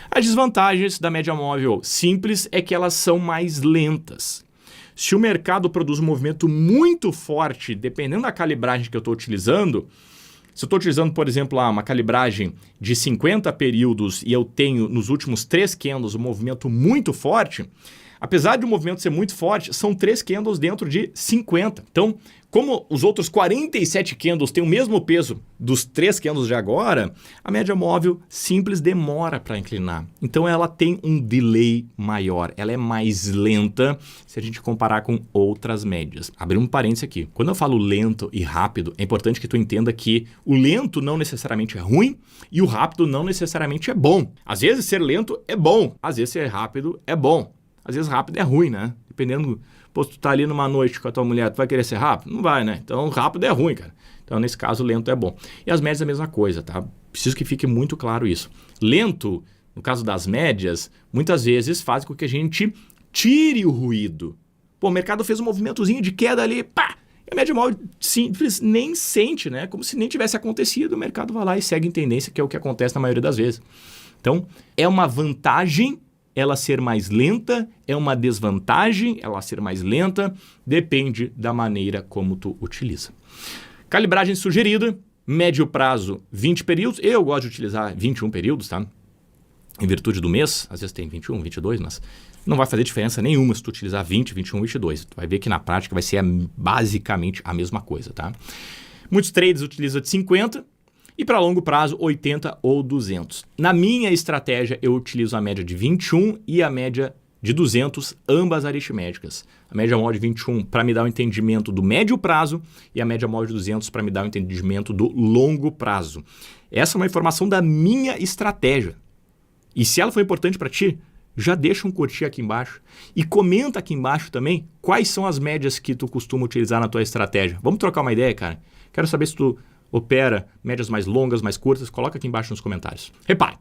As desvantagens da média móvel simples é que elas são mais lentas. Se o mercado produz um movimento muito forte, dependendo da calibragem que eu estou utilizando, se eu estou utilizando, por exemplo, uma calibragem de 50 períodos e eu tenho nos últimos 3 candles um movimento muito forte, apesar de o movimento ser muito forte, são 3 candles dentro de 50. Então, como os outros 47 candles têm o mesmo peso dos 3 candles de agora, a média móvel simples demora para inclinar. Então, ela tem um delay maior. Ela é mais lenta se a gente comparar com outras médias. Abrir um parênteses aqui. Quando eu falo lento e rápido, é importante que tu entenda que o lento não necessariamente é ruim e o rápido não necessariamente é bom. Às vezes, ser lento é bom. Às vezes, ser rápido é bom. Às vezes rápido é ruim, né? Dependendo, pô, se tu tá ali numa noite com a tua mulher, tu vai querer ser rápido? Não vai, né? Então rápido é ruim, cara. Então nesse caso lento é bom. E as médias é a mesma coisa, tá? Preciso que fique muito claro isso. Lento, no caso das médias, muitas vezes faz com que a gente tire o ruído. Pô, o mercado fez um movimentozinho de queda ali, pá! E a média móvel simples nem sente, né? Como se nem tivesse acontecido. O mercado vai lá e segue em tendência, que é o que acontece na maioria das vezes. Então, é uma vantagem ela ser mais lenta, é uma desvantagem ela ser mais lenta, depende da maneira como tu utiliza. Calibragem sugerida, médio prazo 20 períodos, eu gosto de utilizar 21 períodos, tá? Em virtude do mês, às vezes tem 21, 22, mas não vai fazer diferença nenhuma se tu utilizar 20, 21, 22. Tu vai ver que na prática vai ser basicamente a mesma coisa, tá? Muitos traders utilizam de 50, e para longo prazo, 80 ou 200. Na minha estratégia, eu utilizo a média de 21 e a média de 200, ambas aritméticas. A média móvel de 21 para me dar o entendimento do médio prazo e a média móvel de 200 para me dar o entendimento do longo prazo. Essa é uma informação da minha estratégia. E se ela foi importante para ti, já deixa um curtir aqui embaixo e comenta aqui embaixo também quais são as médias que tu costuma utilizar na tua estratégia. Vamos trocar uma ideia, cara? Quero saber se tu opera médias mais longas, mais curtas. Coloca aqui embaixo nos comentários. Repare,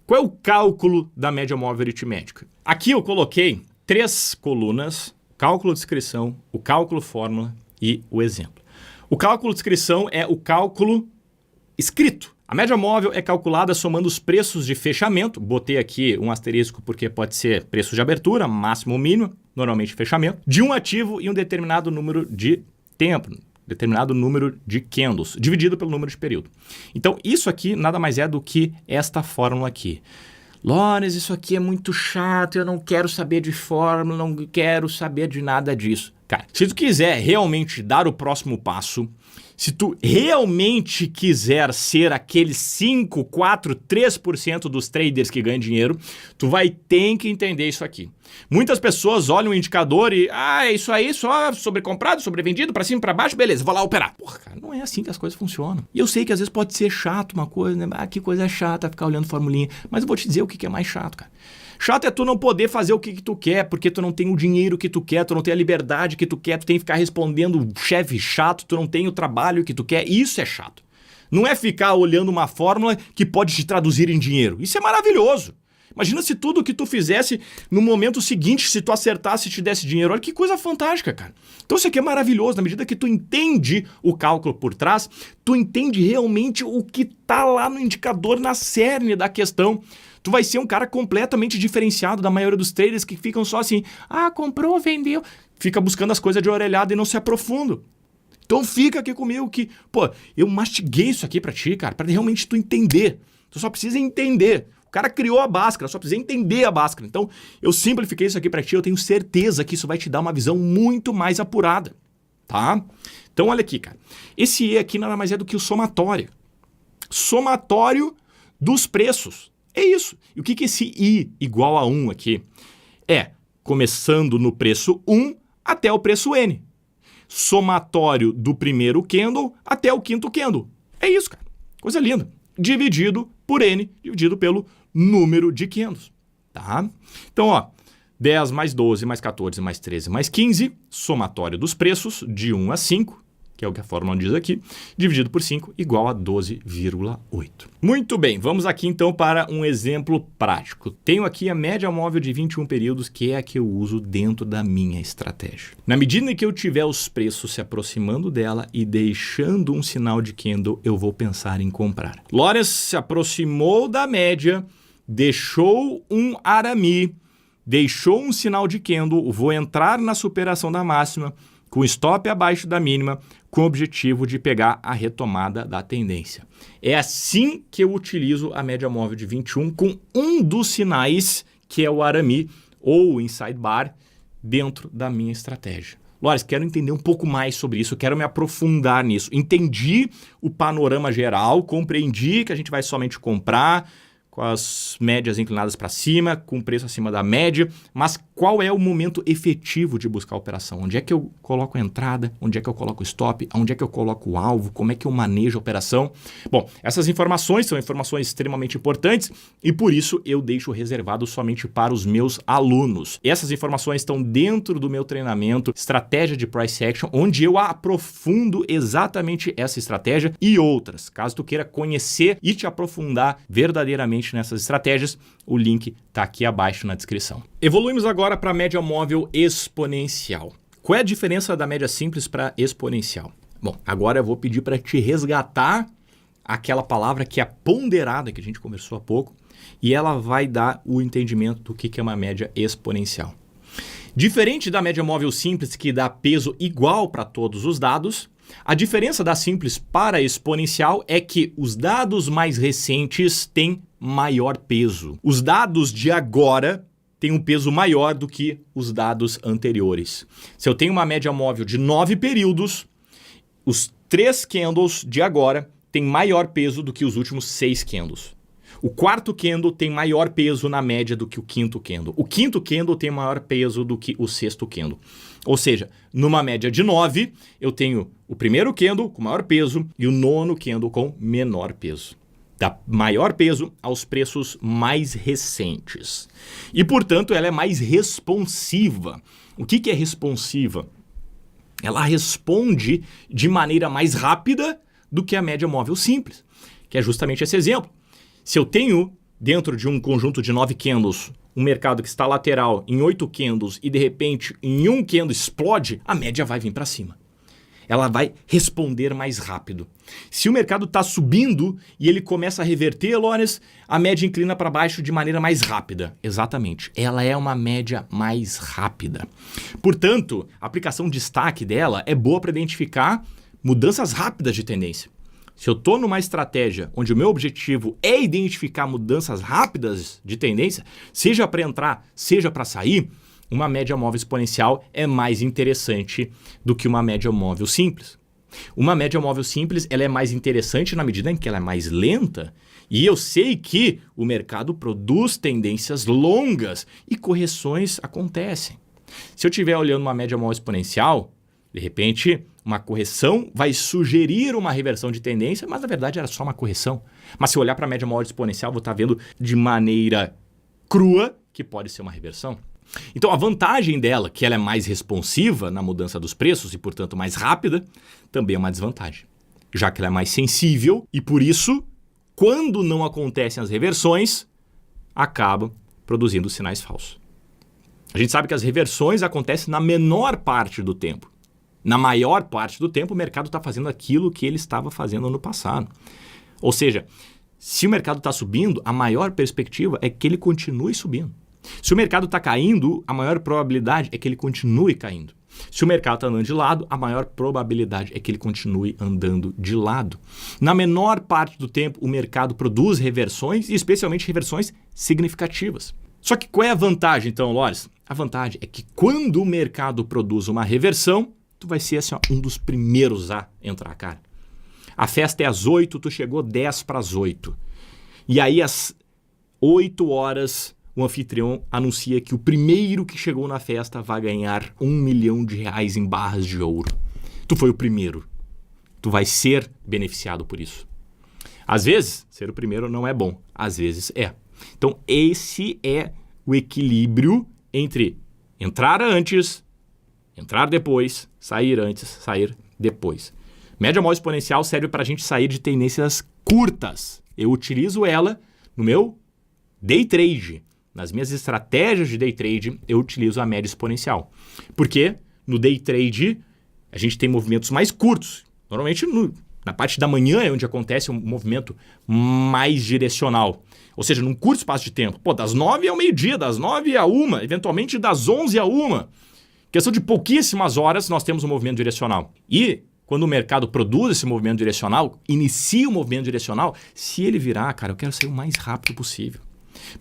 qual é o cálculo da média móvel aritmética? Aqui eu coloquei 3 colunas, cálculo de descrição, o cálculo fórmula e o exemplo. O cálculo de descrição é o cálculo escrito. A média móvel é calculada somando os preços de fechamento, botei aqui um asterisco porque pode ser preço de abertura, máximo ou mínimo, normalmente fechamento, de um ativo e um determinado número de tempo, determinado número de candles, dividido pelo número de período. Então, isso aqui nada mais é do que esta fórmula aqui. Lawrence, isso aqui é muito chato, eu não quero saber de fórmula, não quero saber de nada disso. Cara, se tu quiser realmente dar o próximo passo, se tu realmente quiser ser aquele 5, 4, 3% dos traders que ganham dinheiro, tu vai ter que entender isso aqui. Muitas pessoas olham o indicador e, é isso aí, só sobrecomprado, sobrevendido, para cima, para baixo, beleza, vou lá operar. Porra, cara, não é assim que as coisas funcionam. E eu sei que às vezes pode ser chato uma coisa, né? Que coisa chata ficar olhando formulinha, mas eu vou te dizer o que é mais chato, cara. Chato é tu não poder fazer o que tu quer, porque tu não tem o dinheiro que tu quer, tu não tem a liberdade que tu quer, tu tem que ficar respondendo chefe chato, tu não tem o trabalho que tu quer, isso é chato. Não é ficar olhando uma fórmula que pode te traduzir em dinheiro. Isso é maravilhoso. Imagina se tudo que tu fizesse no momento seguinte, se tu acertasse e te desse dinheiro. Olha que coisa fantástica, cara. Então isso aqui é maravilhoso. Na medida que tu entende o cálculo por trás, tu entende realmente o que tá lá no indicador, na cerne da questão. Tu vai ser um cara completamente diferenciado da maioria dos traders que ficam só assim, comprou, vendeu. Fica buscando as coisas de orelhada e não se aprofundam. Então fica aqui comigo que, eu mastiguei isso aqui pra ti, cara, pra realmente tu entender. Tu só precisa entender. O cara criou a Bhaskara, só precisa entender a Bhaskara. Então, eu simplifiquei isso aqui pra ti, eu tenho certeza que isso vai te dar uma visão muito mais apurada, tá? Então, olha aqui, cara. Esse E aqui nada mais é do que o somatório. Somatório dos preços. É isso. E o que esse I igual a 1 aqui? É começando no preço 1 até o preço N. Somatório do primeiro candle até o quinto candle. É isso, cara. Coisa linda. Dividido por N, dividido pelo número de candles. Tá? Então, 10 mais 12 mais 14 mais 13 mais 15, somatório dos preços de 1 a 5, que é o que a fórmula diz aqui, dividido por 5, igual a 12,8. Muito bem, vamos aqui então para um exemplo prático. Tenho aqui a média móvel de 21 períodos, que é a que eu uso dentro da minha estratégia. Na medida em que eu tiver os preços se aproximando dela e deixando um sinal de candle, eu vou pensar em comprar. Lawrence se aproximou da média, deixou um arame, deixou um sinal de candle, vou entrar na superação da máxima, com stop abaixo da mínima, com o objetivo de pegar a retomada da tendência. É assim que eu utilizo a média móvel de 21 com um dos sinais, que é o arame ou o inside bar, dentro da minha estratégia. Lawrence, quero entender um pouco mais sobre isso, quero me aprofundar nisso. Entendi o panorama geral, compreendi que a gente vai somente comprar com as médias inclinadas para cima, com preço acima da média, mas qual é o momento efetivo de buscar a operação? Onde é que eu coloco a entrada? Onde é que eu coloco o stop? Onde é que eu coloco o alvo? Como é que eu manejo a operação? Bom, essas informações são informações extremamente importantes e por isso eu deixo reservado somente para os meus alunos. Essas informações estão dentro do meu treinamento Estratégia de Price Action, onde eu aprofundo exatamente essa estratégia e outras. Caso tu queira conhecer e te aprofundar verdadeiramente nessas estratégias, o link está aqui abaixo na descrição. Evoluímos agora para a média móvel exponencial. Qual é a diferença da média simples para exponencial? Bom, agora eu vou pedir para te resgatar aquela palavra que é ponderada, que a gente conversou há pouco, e ela vai dar o entendimento do que é uma média exponencial. Diferente da média móvel simples, que dá peso igual para todos os dados, a diferença da simples para a exponencial é que os dados mais recentes têm maior peso. Os dados de agora têm um peso maior do que os dados anteriores. Se eu tenho uma média móvel de 9 períodos, os 3 candles de agora têm maior peso do que os últimos 6 candles. O quarto candle tem maior peso na média do que o quinto candle. O quinto candle tem maior peso do que o sexto candle. Ou seja, numa média de 9, eu tenho o primeiro candle com maior peso e o nono candle com menor peso. Dá maior peso aos preços mais recentes. E, portanto, ela é mais responsiva. O que é responsiva? Ela responde de maneira mais rápida do que a média móvel simples, que é justamente esse exemplo. Se eu tenho, dentro de um conjunto de 9 candles, um mercado que está lateral em 8 candles e, de repente, em um candle explode, a média vai vir para cima. Ela vai responder mais rápido. Se o mercado está subindo e ele começa a reverter, Lawrence, a média inclina para baixo de maneira mais rápida. Exatamente. Ela é uma média mais rápida. Portanto, a aplicação de destaque dela é boa para identificar mudanças rápidas de tendência. Se eu estou numa estratégia onde o meu objetivo é identificar mudanças rápidas de tendência, seja para entrar, seja para sair, uma média móvel exponencial é mais interessante do que uma média móvel simples. Uma média móvel simples ela é mais interessante na medida em que ela é mais lenta e eu sei que o mercado produz tendências longas e correções acontecem. Se eu estiver olhando uma média móvel exponencial, de repente, uma correção vai sugerir uma reversão de tendência, mas na verdade era só uma correção. Mas se eu olhar para a média móvel exponencial, vou estar vendo de maneira crua que pode ser uma reversão. Então a vantagem dela, que ela é mais responsiva na mudança dos preços e, portanto, mais rápida, também é uma desvantagem, já que ela é mais sensível e, por isso, quando não acontecem as reversões, acaba produzindo sinais falsos. A gente sabe que as reversões acontecem na menor parte do tempo. Na maior parte do tempo, o mercado está fazendo aquilo que ele estava fazendo no passado. Ou seja, se o mercado está subindo, a maior perspectiva é que ele continue subindo. Se o mercado está caindo, a maior probabilidade é que ele continue caindo. Se o mercado está andando de lado, a maior probabilidade é que ele continue andando de lado. Na menor parte do tempo, o mercado produz reversões, e especialmente reversões significativas. Só que qual é a vantagem, então, Lawrence? A vantagem é que quando o mercado produz uma reversão, tu vai ser assim, ó, um dos primeiros a entrar, cara. A festa é às 8, tu chegou 10 para as 8. E aí, às 8 horas, o anfitrião anuncia que o primeiro que chegou na festa vai ganhar R$1 milhão em barras de ouro. Tu foi o primeiro. Tu vai ser beneficiado por isso. Às vezes, ser o primeiro não é bom. Às vezes é. Então, esse é o equilíbrio entre entrar antes, entrar depois, sair antes, sair depois. Média móvel exponencial serve para a gente sair de tendências curtas. Eu utilizo ela no meu day trade. Nas minhas estratégias de day trade, eu utilizo a média exponencial. Porque no day trade, a gente tem movimentos mais curtos. Normalmente, na parte da manhã é onde acontece um movimento mais direcional. Ou seja, num curto espaço de tempo. Pô, das 9 ao meio-dia, das 9 à 1, eventualmente das 11 à 1. Questão de pouquíssimas horas, nós temos um movimento direcional. E quando o mercado produz esse movimento direcional, inicia o movimento direcional, se ele virar, cara, eu quero sair o mais rápido possível.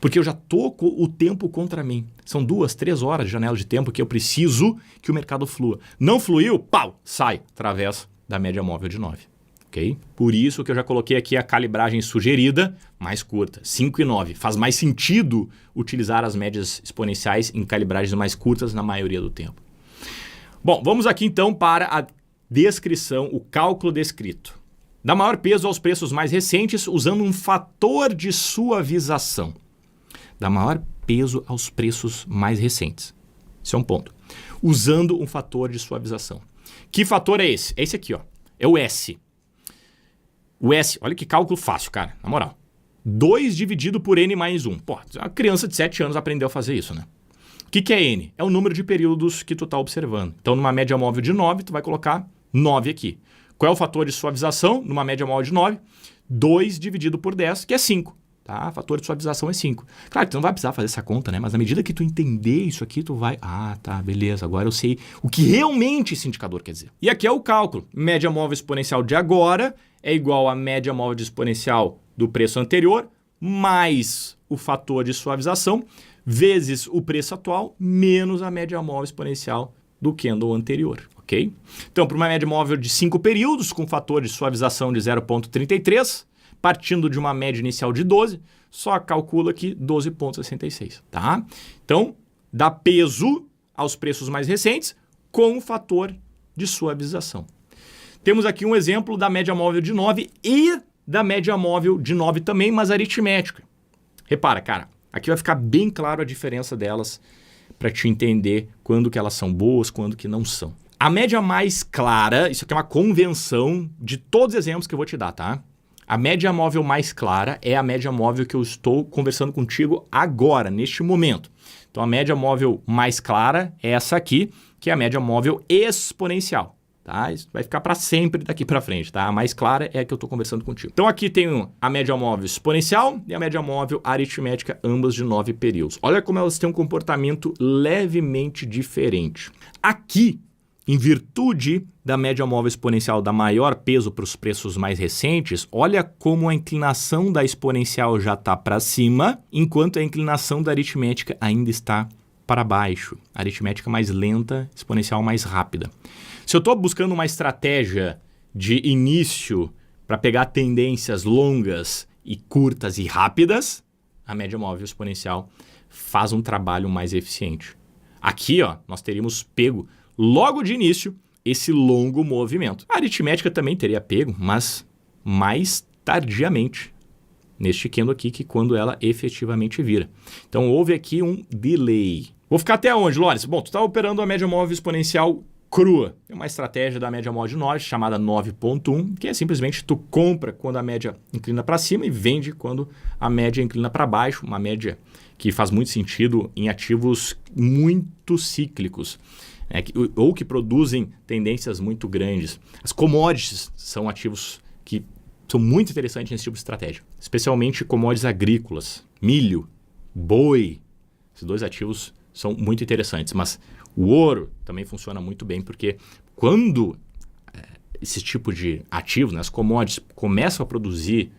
Porque eu já tô com o tempo contra mim. São 2, 3 horas de janela de tempo que eu preciso que o mercado flua. Não fluiu, pau, sai através da média móvel de 9. Okay? Por isso que eu já coloquei aqui a calibragem sugerida mais curta, 5 e 9. Faz mais sentido utilizar as médias exponenciais em calibragens mais curtas na maioria do tempo. Bom, vamos aqui então para a descrição, o cálculo descrito. Dá maior peso aos preços mais recentes usando um fator de suavização. Dá maior peso aos preços mais recentes. Esse é um ponto. Usando um fator de suavização. Que fator é esse? É esse aqui, ó. É o S. O S, olha que cálculo fácil, cara. Na moral. 2 dividido por N mais 1. Pô, a criança de 7 anos aprendeu a fazer isso, né? O que é N? É o número de períodos que tu está observando. Então, numa média móvel de 9, tu vai colocar 9 aqui. Qual é o fator de suavização? Numa média móvel de 9, 2 dividido por 10, que é 5. Tá? Fator de suavização é 5. Claro que tu não vai precisar fazer essa conta, né? Mas à medida que tu entender isso aqui, tu vai... Ah, tá, beleza. Agora eu sei o que realmente esse indicador quer dizer. E aqui é o cálculo. Média móvel exponencial de agora é igual à média móvel exponencial do preço anterior, mais o fator de suavização, vezes o preço atual, menos a média móvel exponencial do candle anterior. Okay? Então, para uma média móvel de 5 períodos, com fator de suavização de 0,33, partindo de uma média inicial de 12, só calcula aqui 12,66, tá? Então, dá peso aos preços mais recentes com o fator de suavização. Temos aqui um exemplo da média móvel de 9 e da média móvel de 9 também, mas aritmética. Repara, cara, aqui vai ficar bem claro a diferença delas para te entender quando que elas são boas, quando que não são. A média mais clara, isso aqui é uma convenção de todos os exemplos que eu vou te dar, tá? A média móvel mais clara é a média móvel que eu estou conversando contigo agora, neste momento. Então, a média móvel mais clara é essa aqui, que é a média móvel exponencial. Tá? Isso vai ficar para sempre daqui para frente, tá? A mais clara é a que eu estou conversando contigo. Então, aqui tenho a média móvel exponencial e a média móvel aritmética, ambas de 9 períodos. Olha como elas têm um comportamento levemente diferente. Aqui, em virtude da média móvel exponencial dar maior peso para os preços mais recentes, olha como a inclinação da exponencial já está para cima, enquanto a inclinação da aritmética ainda está para baixo. A aritmética mais lenta, exponencial mais rápida. Se eu estou buscando uma estratégia de início para pegar tendências longas e curtas e rápidas, a média móvel exponencial faz um trabalho mais eficiente. Aqui, ó, nós teríamos pego logo de início esse longo movimento. A aritmética também teria pego, mas mais tardiamente, neste candle aqui, que quando ela efetivamente vira. Então, houve aqui um delay. Vou ficar até onde, Lores? Bom, tu está operando a média móvel exponencial crua. É uma estratégia da média móvel de 9, chamada 9.1, que é simplesmente tu compra quando a média inclina para cima e vende quando a média inclina para baixo. Uma média que faz muito sentido em ativos muito cíclicos. Ou que produzem tendências muito grandes. As commodities são ativos que são muito interessantes nesse tipo de estratégia, especialmente commodities agrícolas, milho, boi. Esses dois ativos são muito interessantes, mas o ouro também funciona muito bem, porque quando esse tipo de ativo, né, as commodities, começam a produzir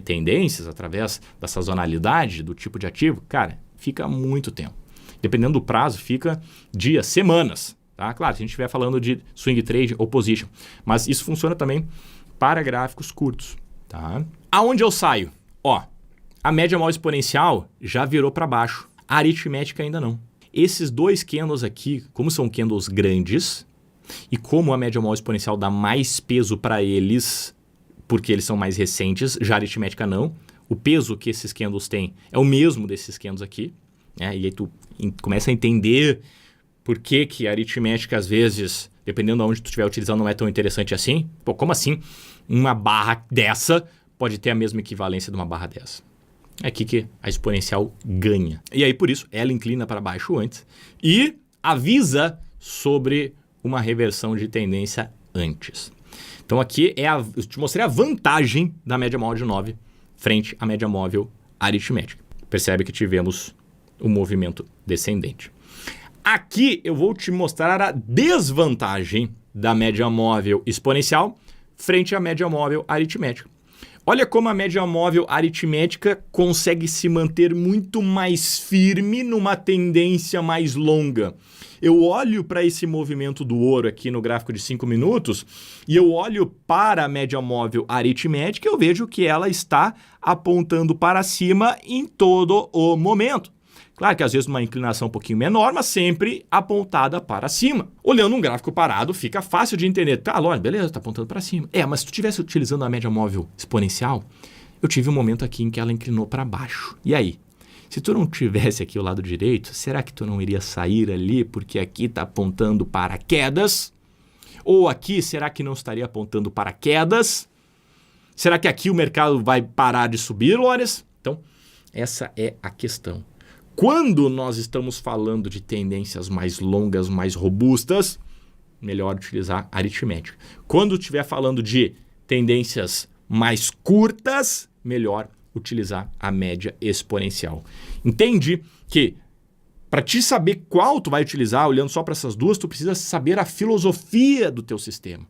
tendências através da sazonalidade do tipo de ativo, cara, fica muito tempo. Dependendo do prazo, fica dias, semanas. Tá? Claro, se a gente estiver falando de swing trade ou position. Mas isso funciona também para gráficos curtos. Tá? Aonde eu saio? Ó, a média móvel exponencial já virou para baixo. A aritmética ainda não. Esses dois candles aqui, como são candles grandes, e como a média móvel exponencial dá mais peso para eles, porque eles são mais recentes, já a aritmética não. O peso que esses candles têm é o mesmo desses candles aqui. E aí tu começa a entender por que a aritmética, às vezes, dependendo de onde tu estiver utilizando, não é tão interessante assim. Pô, como assim? Uma barra dessa pode ter a mesma equivalência de uma barra dessa. É aqui que a exponencial ganha. E aí, por isso, ela inclina para baixo antes e avisa sobre uma reversão de tendência antes. Então, aqui eu te mostrei a vantagem da média móvel de 9 frente à média móvel aritmética. Percebe que tivemos o movimento descendente. Aqui eu vou te mostrar a desvantagem da média móvel exponencial frente à média móvel aritmética. Olha como a média móvel aritmética consegue se manter muito mais firme numa tendência mais longa. Eu olho para esse movimento do ouro aqui no gráfico de 5 minutos e eu olho para a média móvel aritmética e eu vejo que ela está apontando para cima em todo o momento. Claro que às vezes uma inclinação um pouquinho menor, mas sempre apontada para cima. Olhando um gráfico parado, fica fácil de entender. Tá, olha, beleza, está apontando para cima. Mas se tu estivesse utilizando a média móvel exponencial, eu tive um momento aqui em que ela inclinou para baixo. E aí? Se tu não tivesse aqui o lado direito, será que tu não iria sair ali porque aqui está apontando para quedas? Ou aqui, será que não estaria apontando para quedas? Será que aqui o mercado vai parar de subir, Lores? Então, essa é a questão. Quando nós estamos falando de tendências mais longas, mais robustas, melhor utilizar a aritmética. Quando estiver falando de tendências mais curtas, melhor utilizar a média exponencial. Entende que para te saber qual tu vai utilizar, olhando só para essas duas, tu precisa saber a filosofia do teu sistema.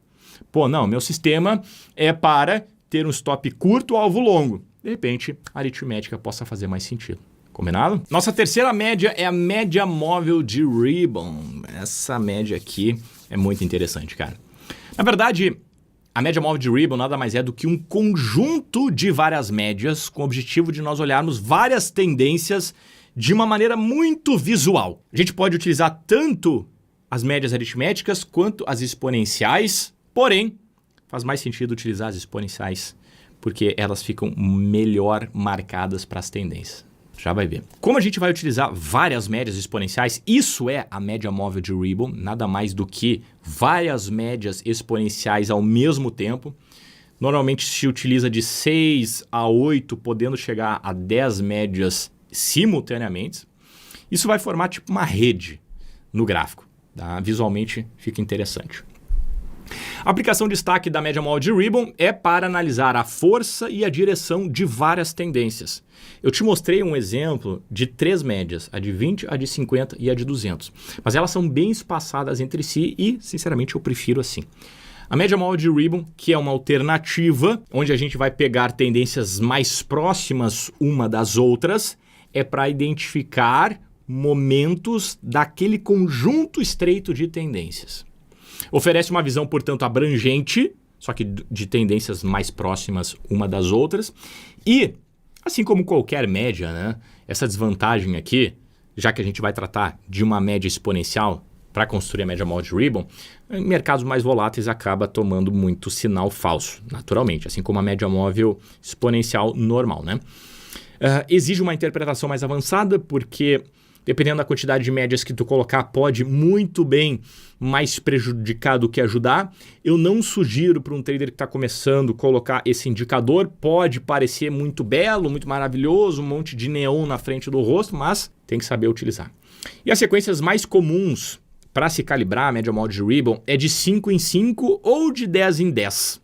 Pô, não, meu sistema é para ter um stop curto, alvo longo. De repente, a aritmética possa fazer mais sentido. Combinado? Nossa terceira média é a média móvel de Ribbon. Essa média aqui é muito interessante, cara. Na verdade, A média móvel de Ribon nada mais é do que um conjunto de várias médias com o objetivo de nós olharmos várias tendências de uma maneira muito visual. A gente pode utilizar tanto as médias aritméticas quanto as exponenciais, porém, faz mais sentido utilizar as exponenciais porque elas ficam melhor marcadas para as tendências. Já vai ver. Como a gente vai utilizar várias médias exponenciais, isso é a média móvel de Ribon, nada mais do que várias médias exponenciais ao mesmo tempo. Normalmente se utiliza de 6 a 8, podendo chegar a 10 médias simultaneamente. Isso vai formar tipo uma rede no gráfico, tá? Visualmente fica interessante. A aplicação de destaque da média móvel de Ribon é para analisar a força e a direção de várias tendências. Eu te mostrei um exemplo de 3 médias, a de 20, a de 50 e a de 200. Mas elas são bem espaçadas entre si e, sinceramente, eu prefiro assim. A média móvel de Ribon, que é uma alternativa, onde a gente vai pegar tendências mais próximas uma das outras, é para identificar momentos daquele conjunto estreito de tendências. Oferece uma visão, portanto, abrangente, só que de tendências mais próximas uma das outras. E, assim como qualquer média, né, essa desvantagem aqui, já que a gente vai tratar de uma média exponencial para construir a média móvel de Ribon, em mercados mais voláteis acaba tomando muito sinal falso, naturalmente, assim como a média móvel exponencial normal, né? Exige uma interpretação mais avançada, porque dependendo da quantidade de médias que tu colocar, pode muito bem mais prejudicar do que ajudar. Eu não sugiro para um trader que está começando colocar esse indicador. Pode parecer muito belo, muito maravilhoso, um monte de neon na frente do rosto, mas tem que saber utilizar. E as sequências mais comuns para se calibrar a média móvel de Ribon é de 5 em 5 ou de 10 em 10.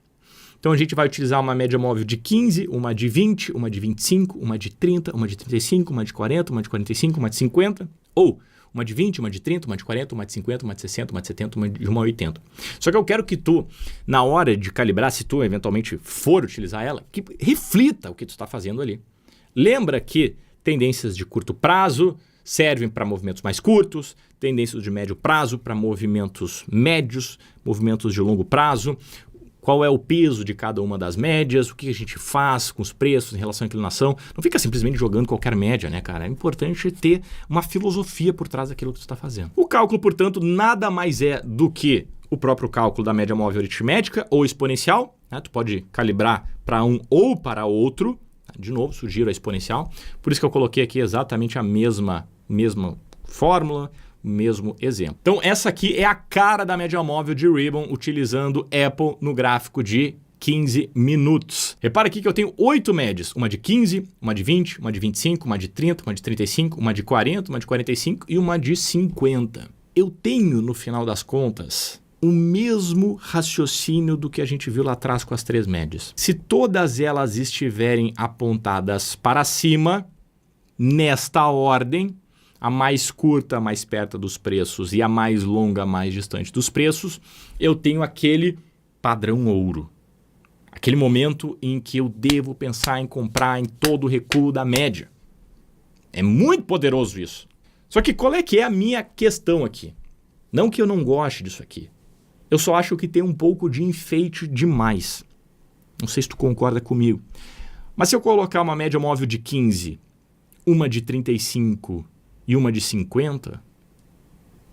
Então a gente vai utilizar uma média móvel de 15, uma de 20, uma de 25, uma de 30, uma de 35, uma de 40, uma de 45, uma de 50, ou uma de 20, uma de 30, uma de 40, uma de 50, uma de 60, uma de 70, uma de 80. Só que eu quero que tu, na hora de calibrar, se tu eventualmente for utilizar ela, que reflita o que tu está fazendo ali. Lembra que tendências de curto prazo servem para movimentos mais curtos, tendências de médio prazo para movimentos médios, movimentos de longo prazo. Qual é o peso de cada uma das médias, o que a gente faz com os preços em relação à inclinação. Não fica simplesmente jogando qualquer média, né, cara? É importante ter uma filosofia por trás daquilo que tu está fazendo. O cálculo, portanto, nada mais é do que o próprio cálculo da média móvel aritmética ou exponencial, né? Tu pode calibrar para um ou para outro. De novo, sugiro a exponencial. Por isso que eu coloquei aqui exatamente a mesma fórmula, mesmo exemplo. Então essa aqui é a cara da média móvel de Ribon utilizando Apple no gráfico de 15 minutos. Repara aqui que eu tenho 8 médias, uma de 15, uma de 20, uma de 25, uma de 30, uma de 35, uma de 40, uma de 45 e uma de 50. Eu tenho, no final das contas, o mesmo raciocínio do que a gente viu lá atrás com as 3 médias. Se todas elas estiverem apontadas para cima, nesta ordem, a mais curta mais perto dos preços e a mais longa mais distante dos preços, eu tenho aquele padrão ouro. Aquele momento em que eu devo pensar em comprar em todo o recuo da média. É muito poderoso isso. Só que qual é que é a minha questão aqui? Não que eu não goste disso aqui. Eu só acho que tem um pouco de enfeite demais. Não sei se tu concorda comigo. Mas se eu colocar uma média móvel de 15, uma de 35 e uma de 50,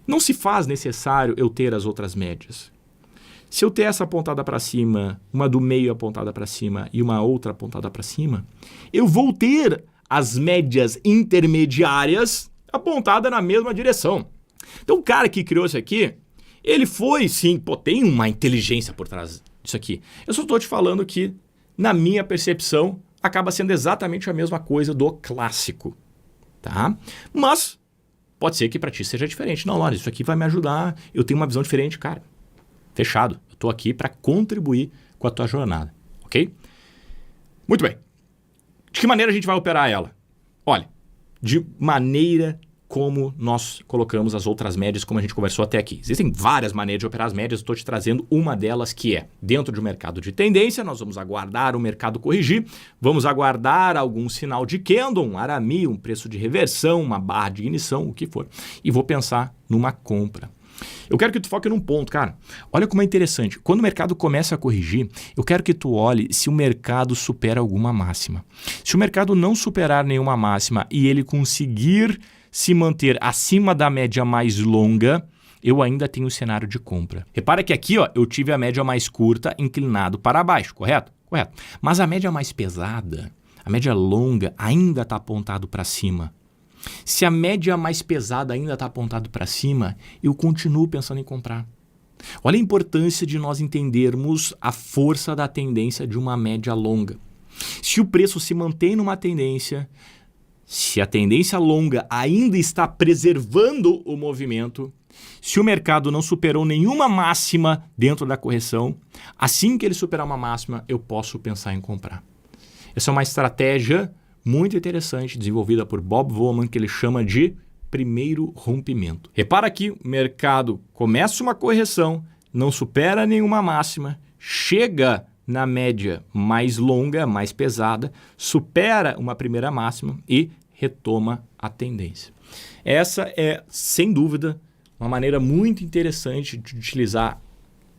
não se faz necessário eu ter as outras médias. Se eu ter essa apontada para cima, uma do meio apontada para cima e uma outra apontada para cima, eu vou ter as médias intermediárias apontadas na mesma direção. Então o cara que criou isso aqui, ele foi sim, tem uma inteligência por trás disso aqui. Eu só estou te falando que, na minha percepção, acaba sendo exatamente a mesma coisa do clássico. Tá? Mas pode ser que para ti seja diferente. Não, olha, isso aqui vai me ajudar, eu tenho uma visão diferente, cara. Fechado. Eu estou aqui para contribuir com a tua jornada, ok? Muito bem. De que maneira a gente vai operar ela? Olha, de maneira como nós colocamos as outras médias, como a gente conversou até aqui. Existem várias maneiras de operar as médias, eu estou te trazendo uma delas que é, dentro de um mercado de tendência, nós vamos aguardar o mercado corrigir, vamos aguardar algum sinal de candle, um arame, um preço de reversão, uma barra de ignição, o que for, e vou pensar numa compra. Eu quero que tu foque num ponto, cara. Olha como é interessante. Quando o mercado começa a corrigir, eu quero que tu olhe se o mercado supera alguma máxima. Se o mercado não superar nenhuma máxima e ele conseguir se manter acima da média mais longa, eu ainda tenho o cenário de compra. Repara que aqui, ó, eu tive a média mais curta inclinado para baixo, correto? Correto. Mas a média mais pesada, a média longa, ainda está apontado para cima. Se a média mais pesada ainda está apontado para cima, eu continuo pensando em comprar. Olha a importância de nós entendermos a força da tendência de uma média longa. Se o preço se mantém numa tendência, se a tendência longa ainda está preservando o movimento, se o mercado não superou nenhuma máxima dentro da correção, assim que ele superar uma máxima, eu posso pensar em comprar. Essa é uma estratégia muito interessante, desenvolvida por Bob Woman, que ele chama de primeiro rompimento. Repara que o mercado começa uma correção, não supera nenhuma máxima, chega na média mais longa, mais pesada, supera uma primeira máxima e retoma a tendência. Essa é, sem dúvida, uma maneira muito interessante de utilizar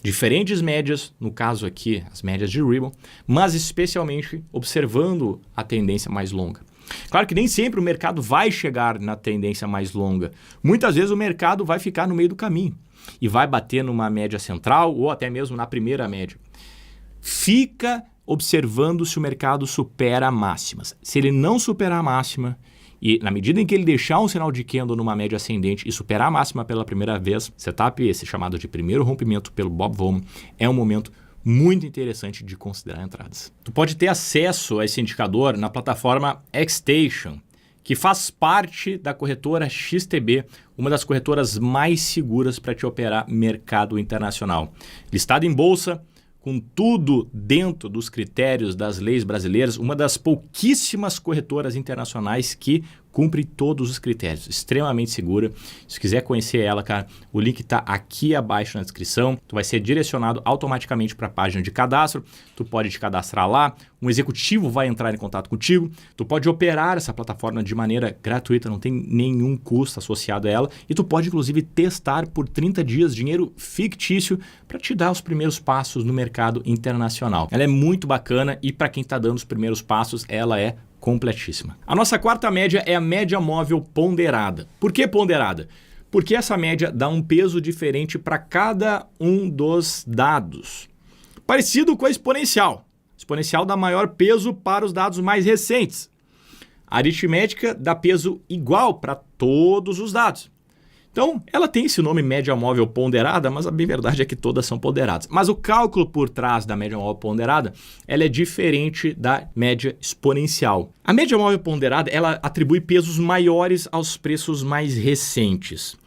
diferentes médias, no caso aqui as médias de Ripple, mas especialmente observando a tendência mais longa. Claro que nem sempre o mercado vai chegar na tendência mais longa. Muitas vezes o mercado vai ficar no meio do caminho e vai bater numa média central ou até mesmo na primeira média. Fica observando se o mercado supera máximas. Se ele não superar a máxima, e na medida em que ele deixar um sinal de candle numa média ascendente e superar a máxima pela primeira vez, setup esse chamado de primeiro rompimento pelo Bob Woman, é um momento muito interessante de considerar entradas. Tu pode ter acesso a esse indicador na plataforma Xstation, que faz parte da corretora XTB, uma das corretoras mais seguras para te operar mercado internacional. Listada em bolsa, com tudo dentro dos critérios das leis brasileiras, uma das pouquíssimas corretoras internacionais que cumpre todos os critérios, extremamente segura. Se quiser conhecer ela, cara, o link está aqui abaixo na descrição. Tu vai ser direcionado automaticamente para a página de cadastro, tu pode te cadastrar lá, um executivo vai entrar em contato contigo, tu pode operar essa plataforma de maneira gratuita, não tem nenhum custo associado a ela e tu pode inclusive testar por 30 dias dinheiro fictício para te dar os primeiros passos no mercado internacional. Ela é muito bacana e para quem está dando os primeiros passos, ela é completíssima. A nossa quarta média é a média móvel ponderada. Por que ponderada? Porque essa média dá um peso diferente para cada um dos dados. Parecido com a exponencial. A exponencial dá maior peso para os dados mais recentes. A aritmética dá peso igual para todos os dados. Então, ela tem esse nome média móvel ponderada, mas a bem verdade é que todas são ponderadas. Mas o cálculo por trás da média móvel ponderada, ela é diferente da média exponencial. A média móvel ponderada, ela atribui pesos maiores aos preços mais recentes.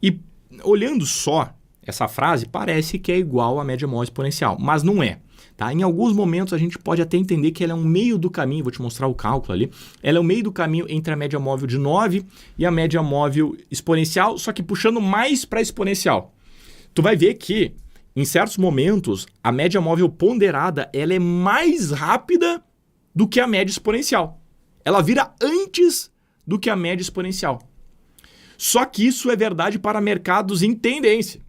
E olhando só essa frase, parece que é igual à média móvel exponencial, mas não é. Tá? Em alguns momentos a gente pode até entender que ela é um meio do caminho, vou te mostrar o cálculo ali, ela é um meio do caminho entre a média móvel de 9 e a média móvel exponencial, só que puxando mais para exponencial. Tu vai ver que em certos momentos a média móvel ponderada ela é mais rápida do que a média exponencial. Ela vira antes do que a média exponencial. Só que isso é verdade para mercados em tendência.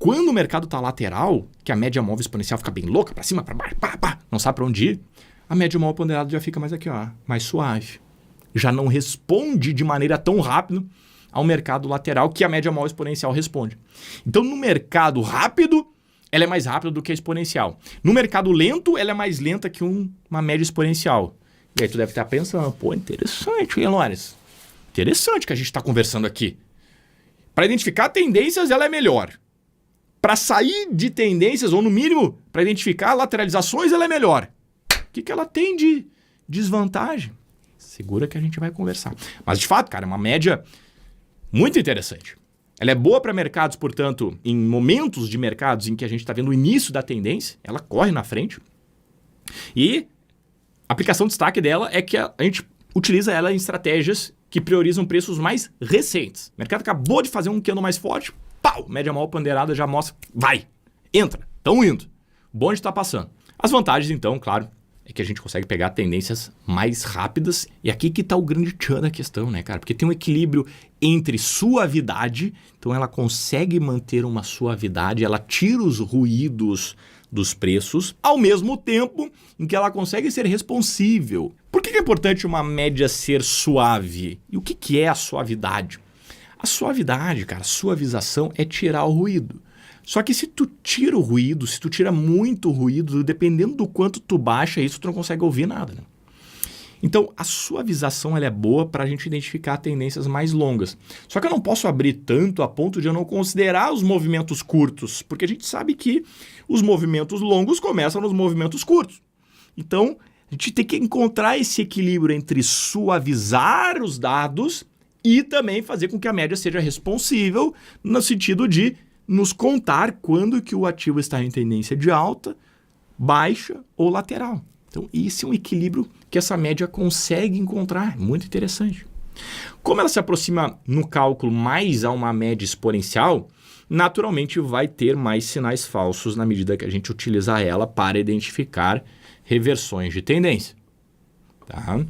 Quando o mercado está lateral, que a média móvel exponencial fica bem louca, para cima, para baixo, não sabe para onde ir, a média móvel ponderada já fica mais aqui, ó, mais suave. Já não responde de maneira tão rápida ao mercado lateral que a média móvel exponencial responde. Então, no mercado rápido, ela é mais rápida do que a exponencial. No mercado lento, ela é mais lenta que uma média exponencial. E aí tu deve estar pensando, pô, interessante, hein, Lores? Interessante que a gente está conversando aqui. Para identificar tendências, ela é melhor. Para sair de tendências, ou no mínimo, para identificar lateralizações, ela é melhor. O que ela tem de desvantagem? Segura que a gente vai conversar. Mas, de fato, cara, é uma média muito interessante. Ela é boa para mercados, portanto, em momentos de mercados em que a gente está vendo o início da tendência, ela corre na frente. E a aplicação de destaque dela é que a gente utiliza ela em estratégias que priorizam preços mais recentes. O mercado acabou de fazer um candle mais forte, pau, média móvel ponderada já mostra, vai, entra, estão indo. O bonde está passando. As vantagens, então, claro, é que a gente consegue pegar tendências mais rápidas. E aqui que está o grande tchan da questão, né, cara? Porque tem um equilíbrio entre suavidade, então ela consegue manter uma suavidade, ela tira os ruídos dos preços, ao mesmo tempo em que ela consegue ser responsível. Por que é importante uma média ser suave? E o que é a suavidade? A suavidade, cara, suavização é tirar o ruído. Só que se tu tira o ruído, se tu tira muito ruído, dependendo do quanto tu baixa isso, tu não consegue ouvir nada, né? Então, a suavização ela é boa para a gente identificar tendências mais longas. Só que eu não posso abrir tanto a ponto de eu não considerar os movimentos curtos, porque a gente sabe que os movimentos longos começam nos movimentos curtos. Então, a gente tem que encontrar esse equilíbrio entre suavizar os dados e também fazer com que a média seja responsível no sentido de nos contar quando que o ativo está em tendência de alta, baixa ou lateral. Então, esse é um equilíbrio que essa média consegue encontrar. Muito interessante. Como ela se aproxima no cálculo mais a uma média exponencial, naturalmente vai ter mais sinais falsos na medida que a gente utilizar ela para identificar reversões de tendência. Tá?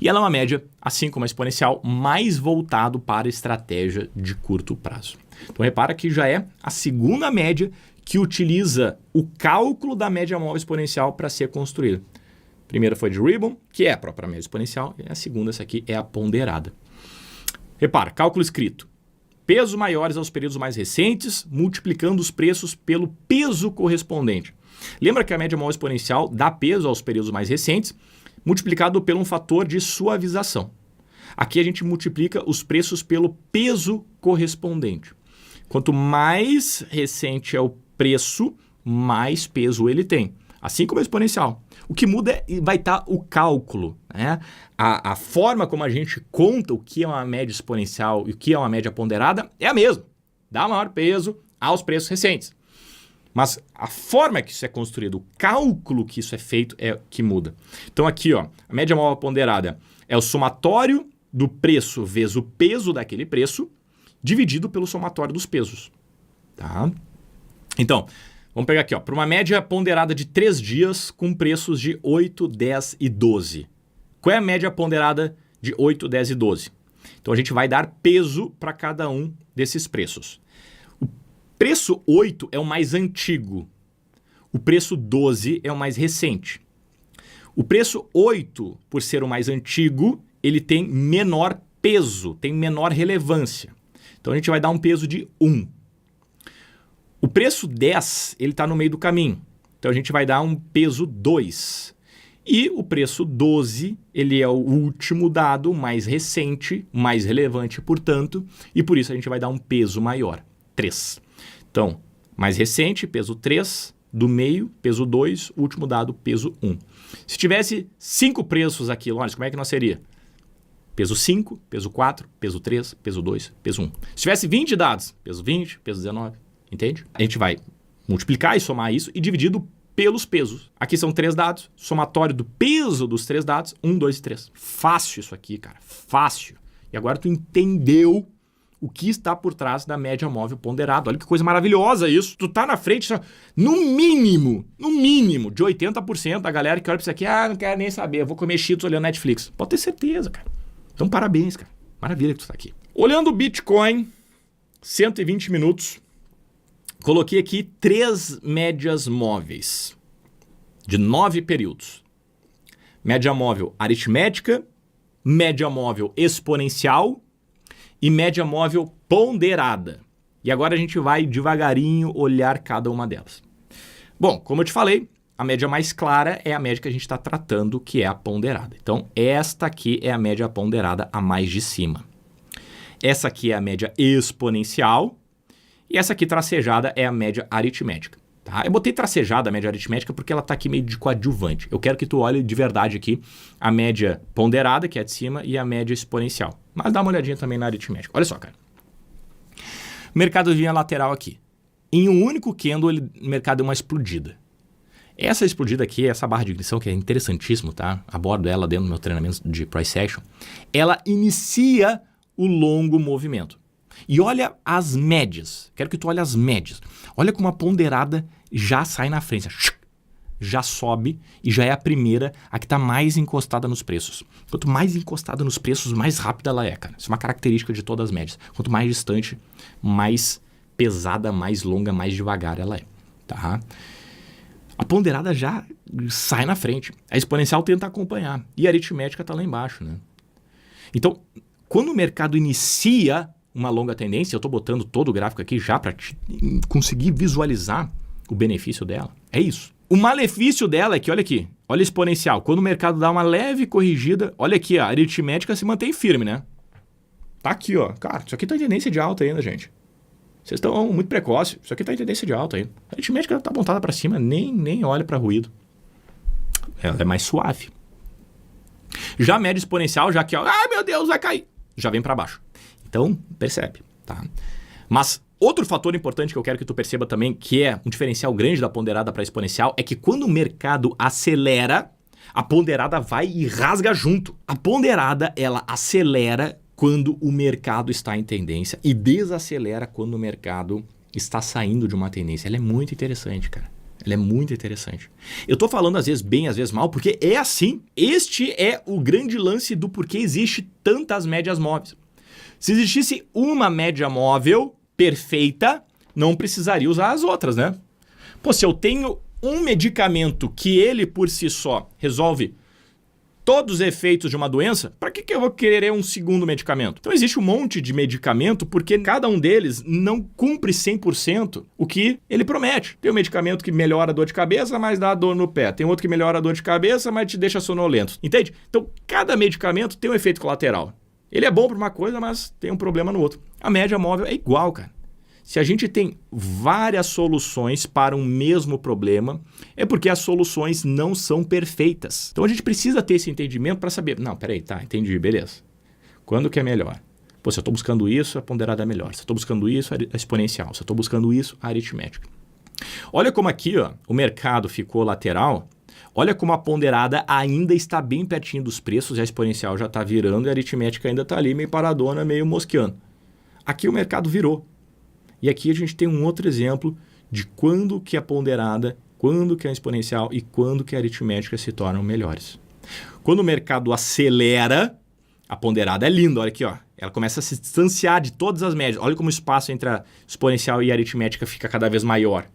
E ela é uma média, assim como a exponencial, mais voltado para a estratégia de curto prazo. Então, repara que já é a segunda média que utiliza o cálculo da média móvel exponencial para ser construída. A primeira foi de Ribon, que é a própria média exponencial, e a segunda, essa aqui, é a ponderada. Repara, cálculo escrito. Pesos maiores aos períodos mais recentes, multiplicando os preços pelo peso correspondente. Lembra que a média móvel exponencial dá peso aos períodos mais recentes, multiplicado por um fator de suavização. Aqui a gente multiplica os preços pelo peso correspondente. Quanto mais recente é o preço, mais peso ele tem. Assim como a exponencial. O que muda vai estar o cálculo, né? A forma como a gente conta o que é uma média exponencial e o que é uma média ponderada é a mesma. Dá maior peso aos preços recentes. Mas a forma que isso é construído, o cálculo que isso é feito é que muda. Então aqui, ó, a média móvel ponderada é o somatório do preço vezes o peso daquele preço dividido pelo somatório dos pesos. Tá? Então, vamos pegar aqui, ó, para uma média ponderada de 3 dias com preços de 8, 10 e 12. Qual é a média ponderada de 8, 10 e 12? Então a gente vai dar peso para cada um desses preços. O preço 8 é o mais antigo. O preço 12 é o mais recente. O preço 8, por ser o mais antigo, ele tem menor peso, tem menor relevância. Então a gente vai dar um peso de 1. O preço 10, ele está no meio do caminho. Então a gente vai dar um peso 2. E o preço 12, ele é o último dado, mais recente, mais relevante, portanto, e por isso a gente vai dar um peso maior, 3. Então, mais recente, peso 3, do meio, peso 2, último dado, peso 1. Se tivesse 5 preços aqui, Lawrence, como é que nós seria? Peso 5, peso 4, peso 3, peso 2, peso 1. Se tivesse 20 dados, peso 20, peso 19, entende? A gente vai multiplicar e somar isso e dividido pelos pesos. Aqui são 3 dados, somatório do peso dos 3 dados, 1, 2 e 3. Fácil isso aqui, cara, fácil. E agora tu entendeu o que está por trás da média móvel ponderada. Olha que coisa maravilhosa isso. Tu tá na frente, no mínimo, de 80% da galera que olha pra isso aqui, não quero nem saber, eu vou comer Cheetos olhando Netflix. Pode ter certeza, cara. Então, parabéns, cara. Maravilha que tu tá aqui. Olhando o Bitcoin, 120 minutos, coloquei aqui 3 médias móveis de 9 períodos. Média móvel aritmética, média móvel exponencial e média móvel ponderada. E agora a gente vai devagarinho olhar cada uma delas. Bom, como eu te falei, a média mais clara é a média que a gente está tratando, que é a ponderada. Então, esta aqui é a média ponderada a mais de cima. Essa aqui é a média exponencial e essa aqui tracejada é a média aritmética. Tá? Eu botei tracejada a média aritmética porque ela está aqui meio de coadjuvante. Eu quero que tu olhe de verdade aqui a média ponderada, que é a de cima, e a média exponencial. Mas dá uma olhadinha também na aritmética. Olha só, cara. O mercado vinha lateral aqui. Em um único candle, o mercado deu uma explodida. Essa explodida aqui, essa barra de ignição, que é interessantíssimo, tá? Abordo ela dentro do meu treinamento de price action. Ela inicia o longo movimento. E olha as médias. Quero que tu olhe as médias. Olha como a ponderada já sai na frente. já sobe e já é a primeira a que está mais encostada nos preços. Quanto mais encostada nos preços, mais rápida ela é, cara. Isso é uma característica de todas as médias. Quanto mais distante, mais pesada, mais longa, mais devagar ela é, tá? A ponderada já sai na frente. A exponencial tenta acompanhar. E a aritmética está lá embaixo, né? Então, quando o mercado inicia uma longa tendência, eu estou botando todo o gráfico aqui já para conseguir visualizar o benefício dela. É isso. O malefício dela é que, olha aqui, olha a exponencial. Quando o mercado dá uma leve corrigida, olha aqui, a aritmética se mantém firme, né? Tá aqui, ó. Cara, isso aqui tá em tendência de alta ainda, gente. Vocês estão muito precoce. Isso aqui tá em tendência de alta ainda. A aritmética tá apontada para cima, nem olha para ruído. Ela é mais suave. Já a média exponencial, já que, ó, ai meu Deus, vai cair. Já vem para baixo. Então, percebe, tá? Mas outro fator importante que eu quero que tu perceba também, que é um diferencial grande da ponderada para exponencial, é que quando o mercado acelera, a ponderada vai e rasga junto. A ponderada, ela acelera quando o mercado está em tendência e desacelera quando o mercado está saindo de uma tendência. Ela é muito interessante, cara. Ela é muito interessante. Eu tô falando às vezes bem, às vezes mal, porque é assim. Este é o grande lance do porquê existe tantas médias móveis. Se existisse uma média móvel perfeita, não precisaria usar as outras, né? Pô, se eu tenho um medicamento que ele por si só resolve todos os efeitos de uma doença, para que eu vou querer um segundo medicamento? Então existe um monte de medicamento porque cada um deles não cumpre 100% o que ele promete. Tem um medicamento que melhora a dor de cabeça, mas dá dor no pé. Tem outro que melhora a dor de cabeça, mas te deixa sonolento. Entende? Então cada medicamento tem um efeito colateral. Ele é bom para uma coisa, mas tem um problema no outro. A média móvel é igual, cara. Se a gente tem várias soluções para um mesmo problema, é porque as soluções não são perfeitas. Então a gente precisa ter esse entendimento para saber, não, peraí, tá, entendi, beleza. Quando que é melhor? Pô, se eu estou buscando isso, a ponderada é melhor. Se eu estou buscando isso, a exponencial. Se eu estou buscando isso, a aritmética. Olha como aqui, ó, o mercado ficou lateral. Olha como a ponderada ainda está bem pertinho dos preços e a exponencial já está virando e a aritmética ainda está ali meio paradona, meio mosqueando. Aqui o mercado virou. E aqui a gente tem um outro exemplo de quando que a ponderada, quando que a exponencial e quando que a aritmética se tornam melhores. Quando o mercado acelera, a ponderada é linda, olha aqui, ó. Ela começa a se distanciar de todas as médias. Olha como o espaço entre a exponencial e a aritmética fica cada vez maior.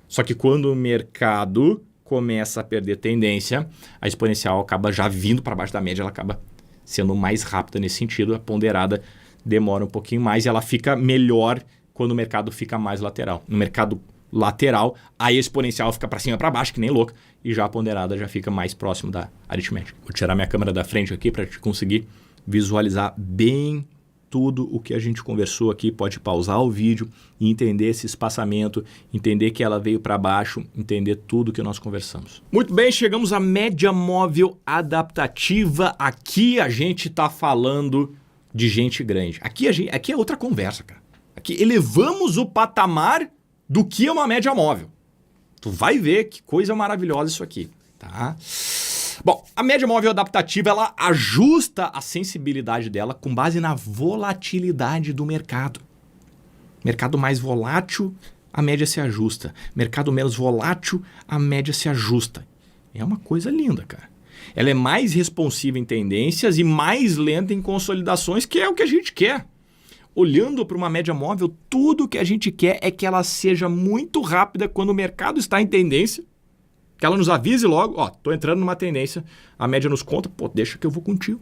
Só que quando o mercado começa a perder tendência, a exponencial acaba já vindo para baixo da média, ela acaba sendo mais rápida nesse sentido, a ponderada demora um pouquinho mais e ela fica melhor quando o mercado fica mais lateral. No mercado lateral, a exponencial fica para cima e para baixo, que nem louca, e já a ponderada já fica mais próximo da aritmética. Vou tirar minha câmera da frente aqui para te conseguir visualizar bem tudo o que a gente conversou aqui. Pode pausar o vídeo e entender esse espaçamento, entender que ela veio para baixo, entender tudo que nós conversamos. Muito bem, chegamos à média móvel adaptativa. Aqui a gente está falando de gente grande. Aqui é outra conversa, cara. Aqui elevamos o patamar do que é uma média móvel. Tu vai ver que coisa maravilhosa isso aqui, tá? Bom, a média móvel adaptativa, ela ajusta a sensibilidade dela com base na volatilidade do mercado. Mercado mais volátil, a média se ajusta. Mercado menos volátil, a média se ajusta. É uma coisa linda, cara. Ela é mais responsiva em tendências e mais lenta em consolidações, que é o que a gente quer. Olhando para uma média móvel, tudo que a gente quer é que ela seja muito rápida quando o mercado está em tendência, que ela nos avise logo, ó, tô entrando numa tendência, a média nos conta, pô, deixa que eu vou contigo.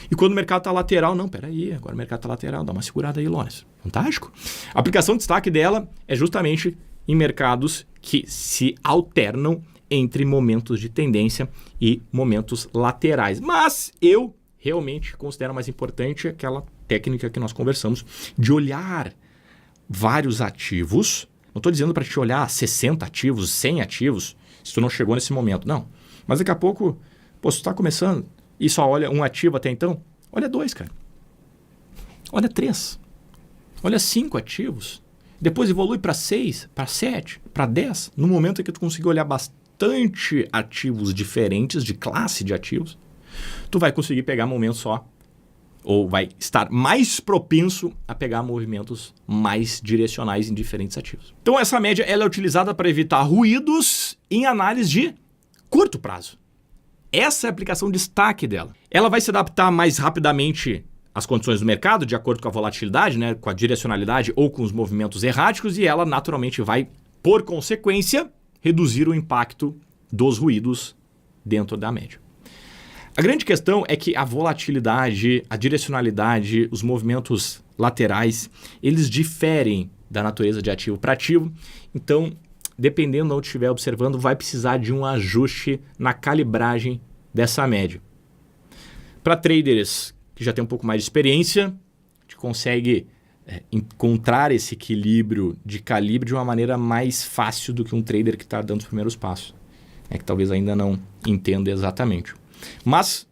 E quando o mercado está lateral, não, peraí, agora o mercado está lateral, dá uma segurada aí, Lawrence. Fantástico. A aplicação de destaque dela é justamente em mercados que se alternam entre momentos de tendência e momentos laterais. Mas eu realmente considero mais importante aquela técnica que nós conversamos de olhar vários ativos. Não estou dizendo para te olhar 60 ativos, 100 ativos, se tu não chegou nesse momento. Não. Mas daqui a pouco, pô, se tu está começando e só olha um ativo até então, olha 2, cara. Olha 3. Olha 5 ativos. Depois evolui para 6, para 7, para 10. No momento em que tu conseguir olhar bastante ativos diferentes, de classe de ativos, tu vai conseguir pegar momentos só, ou vai estar mais propenso a pegar movimentos mais direcionais em diferentes ativos. Então essa média ela é utilizada para evitar ruídos em análise de curto prazo. Essa é a aplicação de destaque dela. Ela vai se adaptar mais rapidamente às condições do mercado, de acordo com a volatilidade, né, com a direcionalidade ou com os movimentos erráticos, e ela naturalmente vai, por consequência, reduzir o impacto dos ruídos dentro da média. A grande questão é que a volatilidade, a direcionalidade, os movimentos laterais, eles diferem da natureza de ativo para ativo. Então, dependendo de onde estiver observando, vai precisar de um ajuste na calibragem dessa média. Para traders que já têm um pouco mais de experiência, a gente consegue encontrar esse equilíbrio de calibre de uma maneira mais fácil do que um trader que está dando os primeiros passos. Que talvez ainda não entenda exatamente. Mas,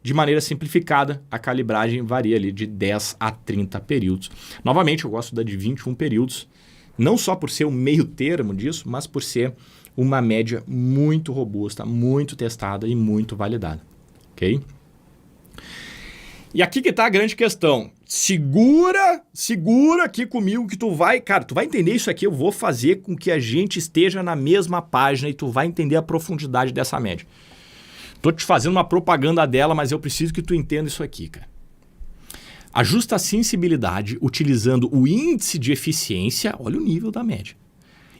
de maneira simplificada, a calibragem varia ali de 10 a 30 períodos. Novamente, eu gosto da de 21 períodos, não só por ser o meio termo disso, mas por ser uma média muito robusta, muito testada e muito validada. Ok? E aqui que está a grande questão. Segura aqui comigo que tu vai entender isso aqui. Eu vou fazer com que a gente esteja na mesma página e tu vai entender a profundidade dessa média. Tô te fazendo uma propaganda dela, mas eu preciso que tu entenda isso aqui, cara. Ajusta a sensibilidade utilizando o índice de eficiência, olha o nível da média,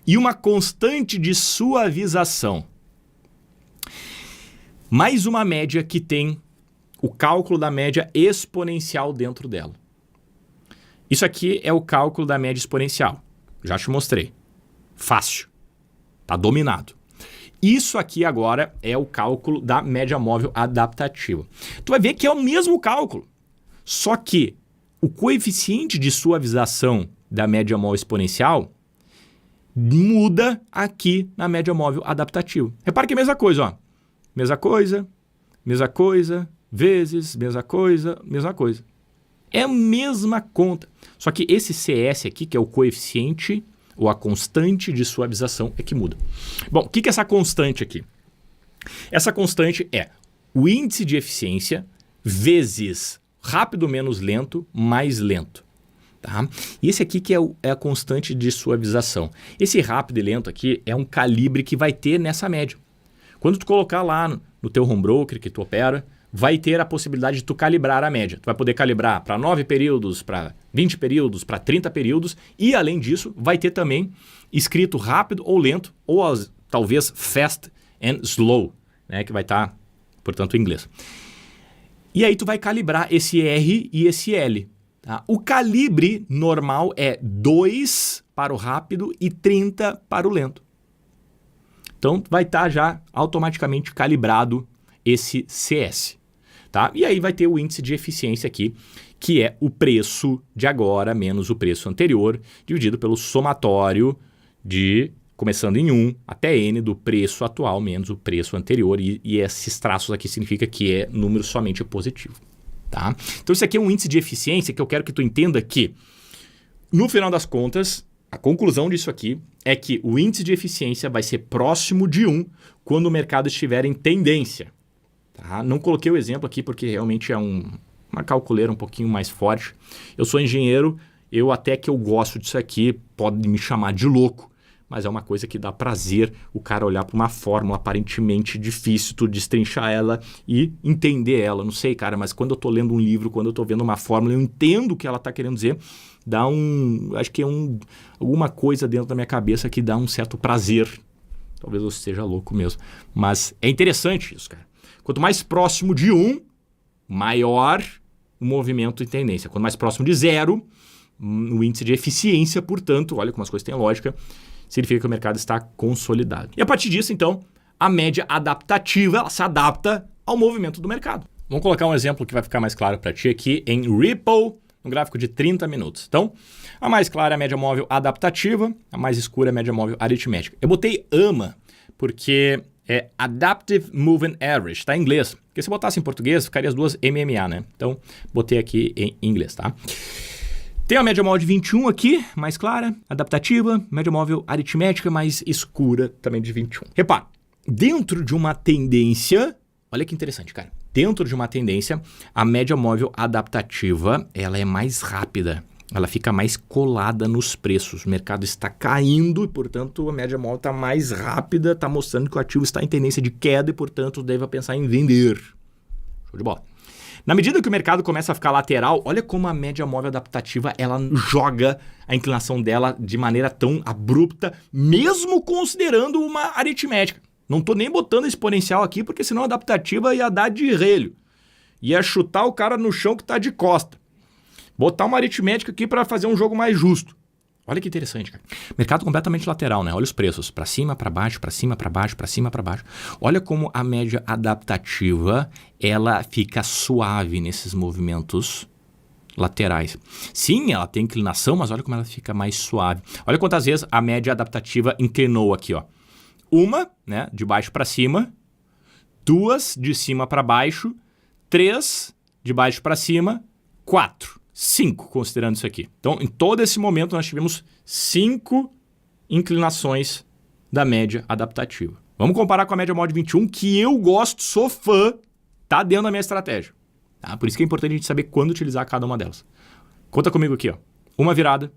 e uma constante de suavização. Mais uma média que tem o cálculo da média exponencial dentro dela. Isso aqui é o cálculo da média exponencial. Já te mostrei. Fácil. Tá dominado. Isso aqui agora é o cálculo da média móvel adaptativa. Tu vai ver que é o mesmo cálculo. Só que o coeficiente de suavização da média móvel exponencial muda aqui na média móvel adaptativa. Repara que é a mesma coisa, ó. Mesma coisa, vezes, mesma coisa. É a mesma conta. Só que esse CS aqui, que é o coeficiente ou a constante de suavização, é que muda. Bom, o que é essa constante aqui? Essa constante é o índice de eficiência vezes rápido menos lento mais lento. Tá? E esse aqui que é a constante de suavização. Esse rápido e lento aqui é um calibre que vai ter nessa média. Quando tu colocar lá no teu home broker que tu opera, vai ter a possibilidade de tu calibrar a média. Tu vai poder calibrar para 9 períodos, para 20 períodos, para 30 períodos e, além disso, vai ter também escrito rápido ou lento, ou talvez fast and slow, né, que vai estar, portanto, em inglês. E aí tu vai calibrar esse R e esse L. Tá? O calibre normal é 2 para o rápido e 30 para o lento. Então, vai estar já automaticamente calibrado esse CS. Tá? E aí vai ter o índice de eficiência aqui, que é o preço de agora menos o preço anterior, dividido pelo somatório de, começando em 1 até N, do preço atual menos o preço anterior. E esses traços aqui significa que é número somente positivo. Tá? Então isso aqui é um índice de eficiência que eu quero que tu entenda que, no final das contas, a conclusão disso aqui é que o índice de eficiência vai ser próximo de 1 quando o mercado estiver em tendência. Tá? Não coloquei o exemplo aqui porque realmente é uma calculeira um pouquinho mais forte. Eu sou engenheiro, até que eu gosto disso aqui, pode me chamar de louco, mas é uma coisa que dá prazer o cara olhar para uma fórmula aparentemente difícil, tu destrinchar ela e entender ela. Não sei, cara, mas quando eu estou lendo um livro, quando eu estou vendo uma fórmula, eu entendo o que ela está querendo dizer, acho que é alguma coisa dentro da minha cabeça que dá um certo prazer. Talvez eu esteja louco mesmo, mas é interessante isso, cara. Quanto mais próximo de 1, maior o movimento em tendência. Quanto mais próximo de 0, o índice de eficiência, portanto, olha como as coisas têm lógica, significa que o mercado está consolidado. E a partir disso, então, a média adaptativa, ela se adapta ao movimento do mercado. Vamos colocar um exemplo que vai ficar mais claro para ti aqui em Ripple, no gráfico de 30 minutos. Então, a mais clara é a média móvel adaptativa, a mais escura é a média móvel aritmética. Eu botei AMA porque é Adaptive Moving Average, tá em inglês. Porque se botasse em português, ficaria as duas MMA, né? Então, botei aqui em inglês, tá? Tem a média móvel de 21 aqui, mais clara, adaptativa, média móvel aritmética, mais escura, também de 21. Repara, dentro de uma tendência, olha que interessante, cara. Dentro de uma tendência, a média móvel adaptativa, ela é mais rápida. ela fica mais colada nos preços. O mercado está caindo e, portanto, a média móvel está mais rápida, está mostrando que o ativo está em tendência de queda e, portanto, deve pensar em vender. Show de bola. Na medida que o mercado começa a ficar lateral, olha como a média móvel adaptativa ela joga a inclinação dela de maneira tão abrupta, mesmo considerando uma aritmética. Não estou nem botando exponencial aqui, porque senão a adaptativa ia dar de relho. Ia chutar o cara no chão que está de costa. Botar uma aritmética aqui para fazer um jogo mais justo. Olha que interessante, cara. Mercado completamente lateral, né? Olha os preços. Para cima, para baixo, para cima, para baixo, para cima, para baixo. Olha como a média adaptativa, ela fica suave nesses movimentos laterais. Sim, ela tem inclinação, mas olha como ela fica mais suave. Olha quantas vezes a média adaptativa inclinou aqui, ó. Uma, né, de baixo para cima. Duas, de cima para baixo. Três, de baixo para cima. 4. 5, considerando isso aqui. Então, em todo esse momento, nós tivemos 5 inclinações da média adaptativa. Vamos comparar com a média móvel de 21, que eu gosto, sou fã, tá dentro da minha estratégia. Tá? Por isso que é importante a gente saber quando utilizar cada uma delas. Conta comigo aqui, ó. 1 virada,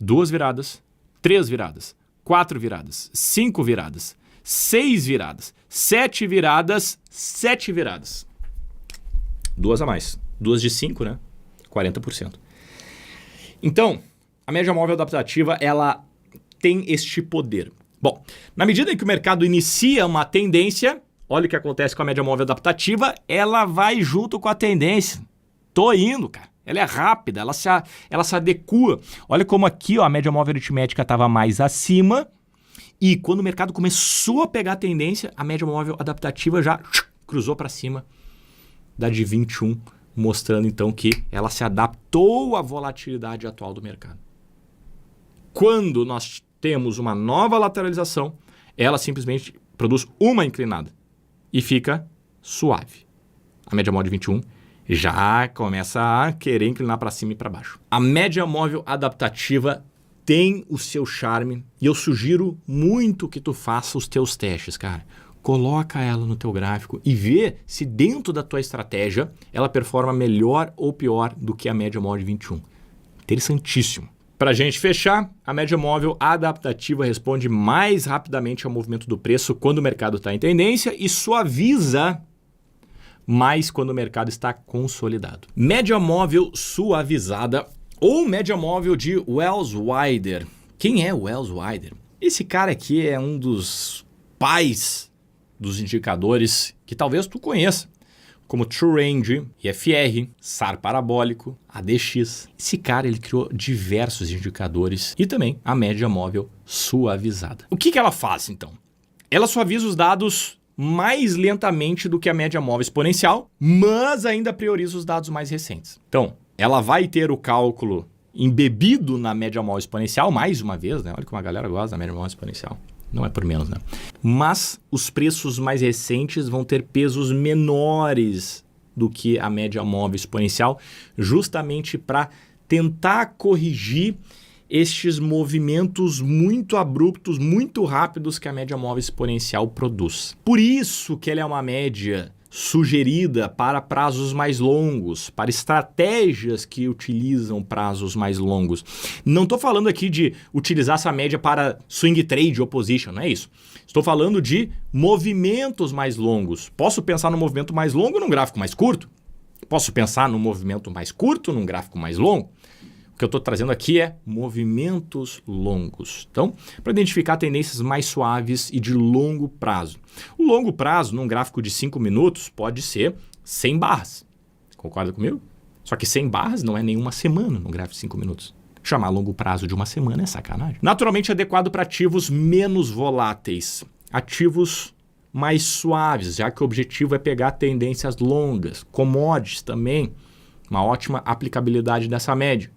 2 viradas, 3 viradas, 4 viradas, 5 viradas, 6 viradas, 7 viradas, 7 viradas. 2 a mais. 2 de 5, né? 40%. Então, a média móvel adaptativa, ela tem este poder. Bom, na medida em que o mercado inicia uma tendência, olha o que acontece com a média móvel adaptativa, ela vai junto com a tendência. Tô indo, cara. Ela é rápida, ela se adequa. Olha como aqui, ó, a média móvel aritmética estava mais acima e quando o mercado começou a pegar a tendência, a média móvel adaptativa já cruzou para cima da de 21, mostrando então que ela se adaptou à volatilidade atual do mercado. Quando nós temos uma nova lateralização, ela simplesmente produz uma inclinada e fica suave. A média móvel de 21 já começa a querer inclinar para cima e para baixo. A média móvel adaptativa tem o seu charme e eu sugiro muito que tu faça os teus testes, cara. Coloca ela no teu gráfico e vê se dentro da tua estratégia ela performa melhor ou pior do que a média móvel de 21. Interessantíssimo. Para a gente fechar, a média móvel adaptativa responde mais rapidamente ao movimento do preço quando o mercado está em tendência e suaviza mais quando o mercado está consolidado. Média móvel suavizada ou média móvel de Welles Wider. Quem é o Welles Wider? Esse cara aqui é um dos pais dos indicadores que talvez tu conheça, como True Range, IFR, SAR parabólico, ADX. Esse cara ele criou diversos indicadores e também a média móvel suavizada. O que ela faz então? Ela suaviza os dados mais lentamente do que a média móvel exponencial, mas ainda prioriza os dados mais recentes. Então, ela vai ter o cálculo embebido na média móvel exponencial, mais uma vez, né? Olha como a galera gosta da média móvel exponencial. Não é por menos, né? Mas os preços mais recentes vão ter pesos menores do que a média móvel exponencial, justamente para tentar corrigir estes movimentos muito abruptos, muito rápidos que a média móvel exponencial produz. Por isso que ela é uma média sugerida para prazos mais longos, para estratégias que utilizam prazos mais longos. Não estou falando aqui de utilizar essa média para swing trade ou position, não é isso. Estou falando de movimentos mais longos. Posso pensar no movimento mais longo num gráfico mais curto? Posso pensar no movimento mais curto num gráfico mais longo? O que eu estou trazendo aqui é movimentos longos. Então, para identificar tendências mais suaves e de longo prazo. O longo prazo, num gráfico de 5 minutos, pode ser 100 barras. Concorda comigo? Só que 100 barras não é nenhuma semana num gráfico de 5 minutos. Chamar longo prazo de uma semana é sacanagem. Naturalmente adequado para ativos menos voláteis. Ativos mais suaves, já que o objetivo é pegar tendências longas. Commodities também, uma ótima aplicabilidade dessa média.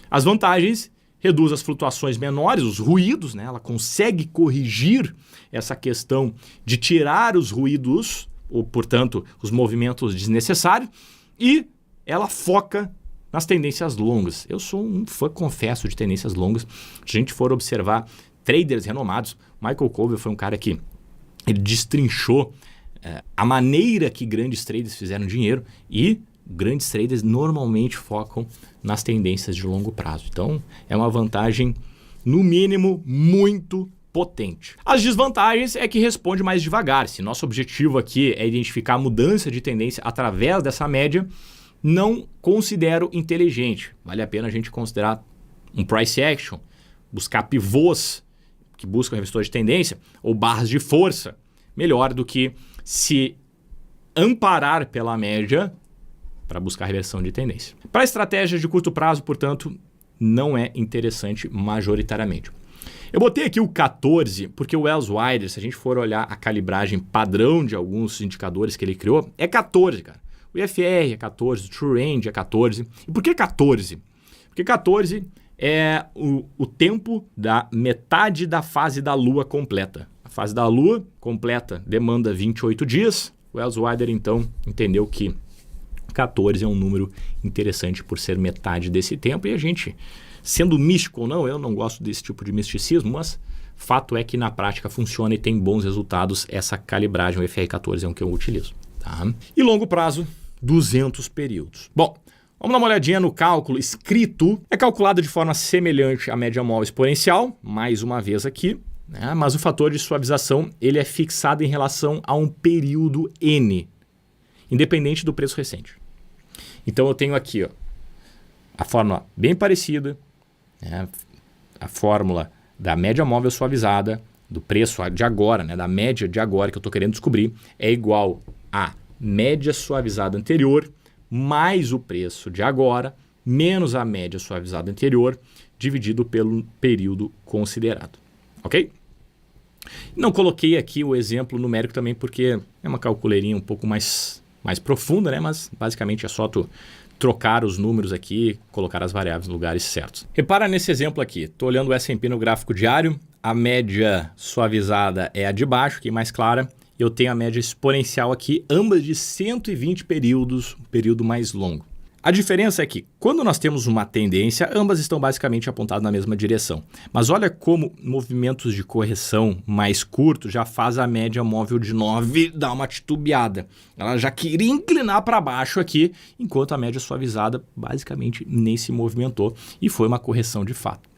As vantagens, reduz as flutuações menores, os ruídos, né? Ela consegue corrigir essa questão de tirar os ruídos, ou, portanto, os movimentos desnecessários, e ela foca nas tendências longas. Eu sou um fã, confesso, de tendências longas. Se a gente for observar traders renomados, Michael Kovel foi um cara que ele destrinchou a maneira que grandes traders fizeram dinheiro e grandes traders normalmente focam nas tendências de longo prazo. Então, é uma vantagem, no mínimo, muito potente. As desvantagens é que responde mais devagar. Se nosso objetivo aqui é identificar a mudança de tendência através dessa média, não considero inteligente. Vale a pena a gente considerar um price action, buscar pivôs que buscam reversor de tendência ou barras de força, melhor do que se amparar pela média para buscar reversão de tendência. Para estratégias de curto prazo, portanto, não é interessante majoritariamente. Eu botei aqui o 14 porque o Wells Wider, se a gente for olhar a calibragem padrão de alguns indicadores que ele criou, é 14, cara. O IFR é 14, o True Range é 14. E por que 14? Porque 14 é o tempo da metade da fase da Lua completa. A fase da Lua completa demanda 28 dias. O Wells Wider, então, entendeu que 14 é um número interessante por ser metade desse tempo. E a gente, sendo místico ou não, eu não gosto desse tipo de misticismo, mas fato é que na prática funciona e tem bons resultados essa calibragem. O FR14 é um que eu utilizo. Tá? E longo prazo, 200 períodos. Bom, vamos dar uma olhadinha no cálculo escrito. É calculado de forma semelhante à média móvel exponencial, mais uma vez aqui, né? Mas o fator de suavização ele é fixado em relação a um período N, independente do preço recente. Então eu tenho aqui ó, a fórmula bem parecida, né? A fórmula da média móvel suavizada, do preço de agora, né? Da média de agora que eu estou querendo descobrir, é igual a média suavizada anterior mais o preço de agora, menos a média suavizada anterior, dividido pelo período considerado. Ok? Não coloquei aqui o exemplo numérico também porque é uma calculeirinha um pouco mais profunda, né? Mas basicamente é só tu trocar os números aqui, colocar as variáveis nos lugares certos. Repara nesse exemplo aqui. Estou olhando o S&P no gráfico diário. A média suavizada é a de baixo, que é mais clara. Eu tenho a média exponencial aqui, ambas de 120 períodos, um período mais longo. A diferença é que, quando nós temos uma tendência, ambas estão basicamente apontadas na mesma direção. Mas olha como movimentos de correção mais curtos já faz a média móvel de 9 dar uma titubeada. Ela já queria inclinar para baixo aqui, enquanto a média suavizada basicamente nem se movimentou e foi uma correção de fato.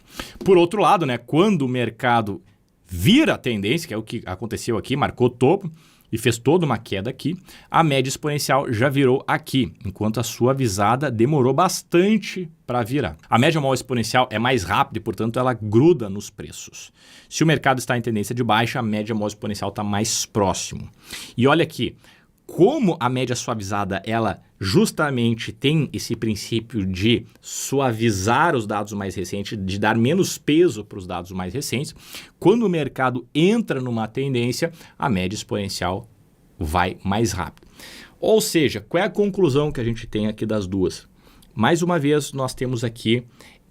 Por outro lado, né, quando o mercado vira a tendência, que é o que aconteceu aqui, marcou topo e fez toda uma queda aqui, a média exponencial já virou aqui, enquanto a suavizada demorou bastante para virar. A média móvel exponencial é mais rápida e, portanto, ela gruda nos preços. Se o mercado está em tendência de baixa, a média móvel exponencial está mais próximo. E olha aqui, como a média suavizada, ela justamente tem esse princípio de suavizar os dados mais recentes, de dar menos peso para os dados mais recentes, quando o mercado entra numa tendência, a média exponencial vai mais rápido. Ou seja, qual é a conclusão que a gente tem aqui das duas? Mais uma vez, nós temos aqui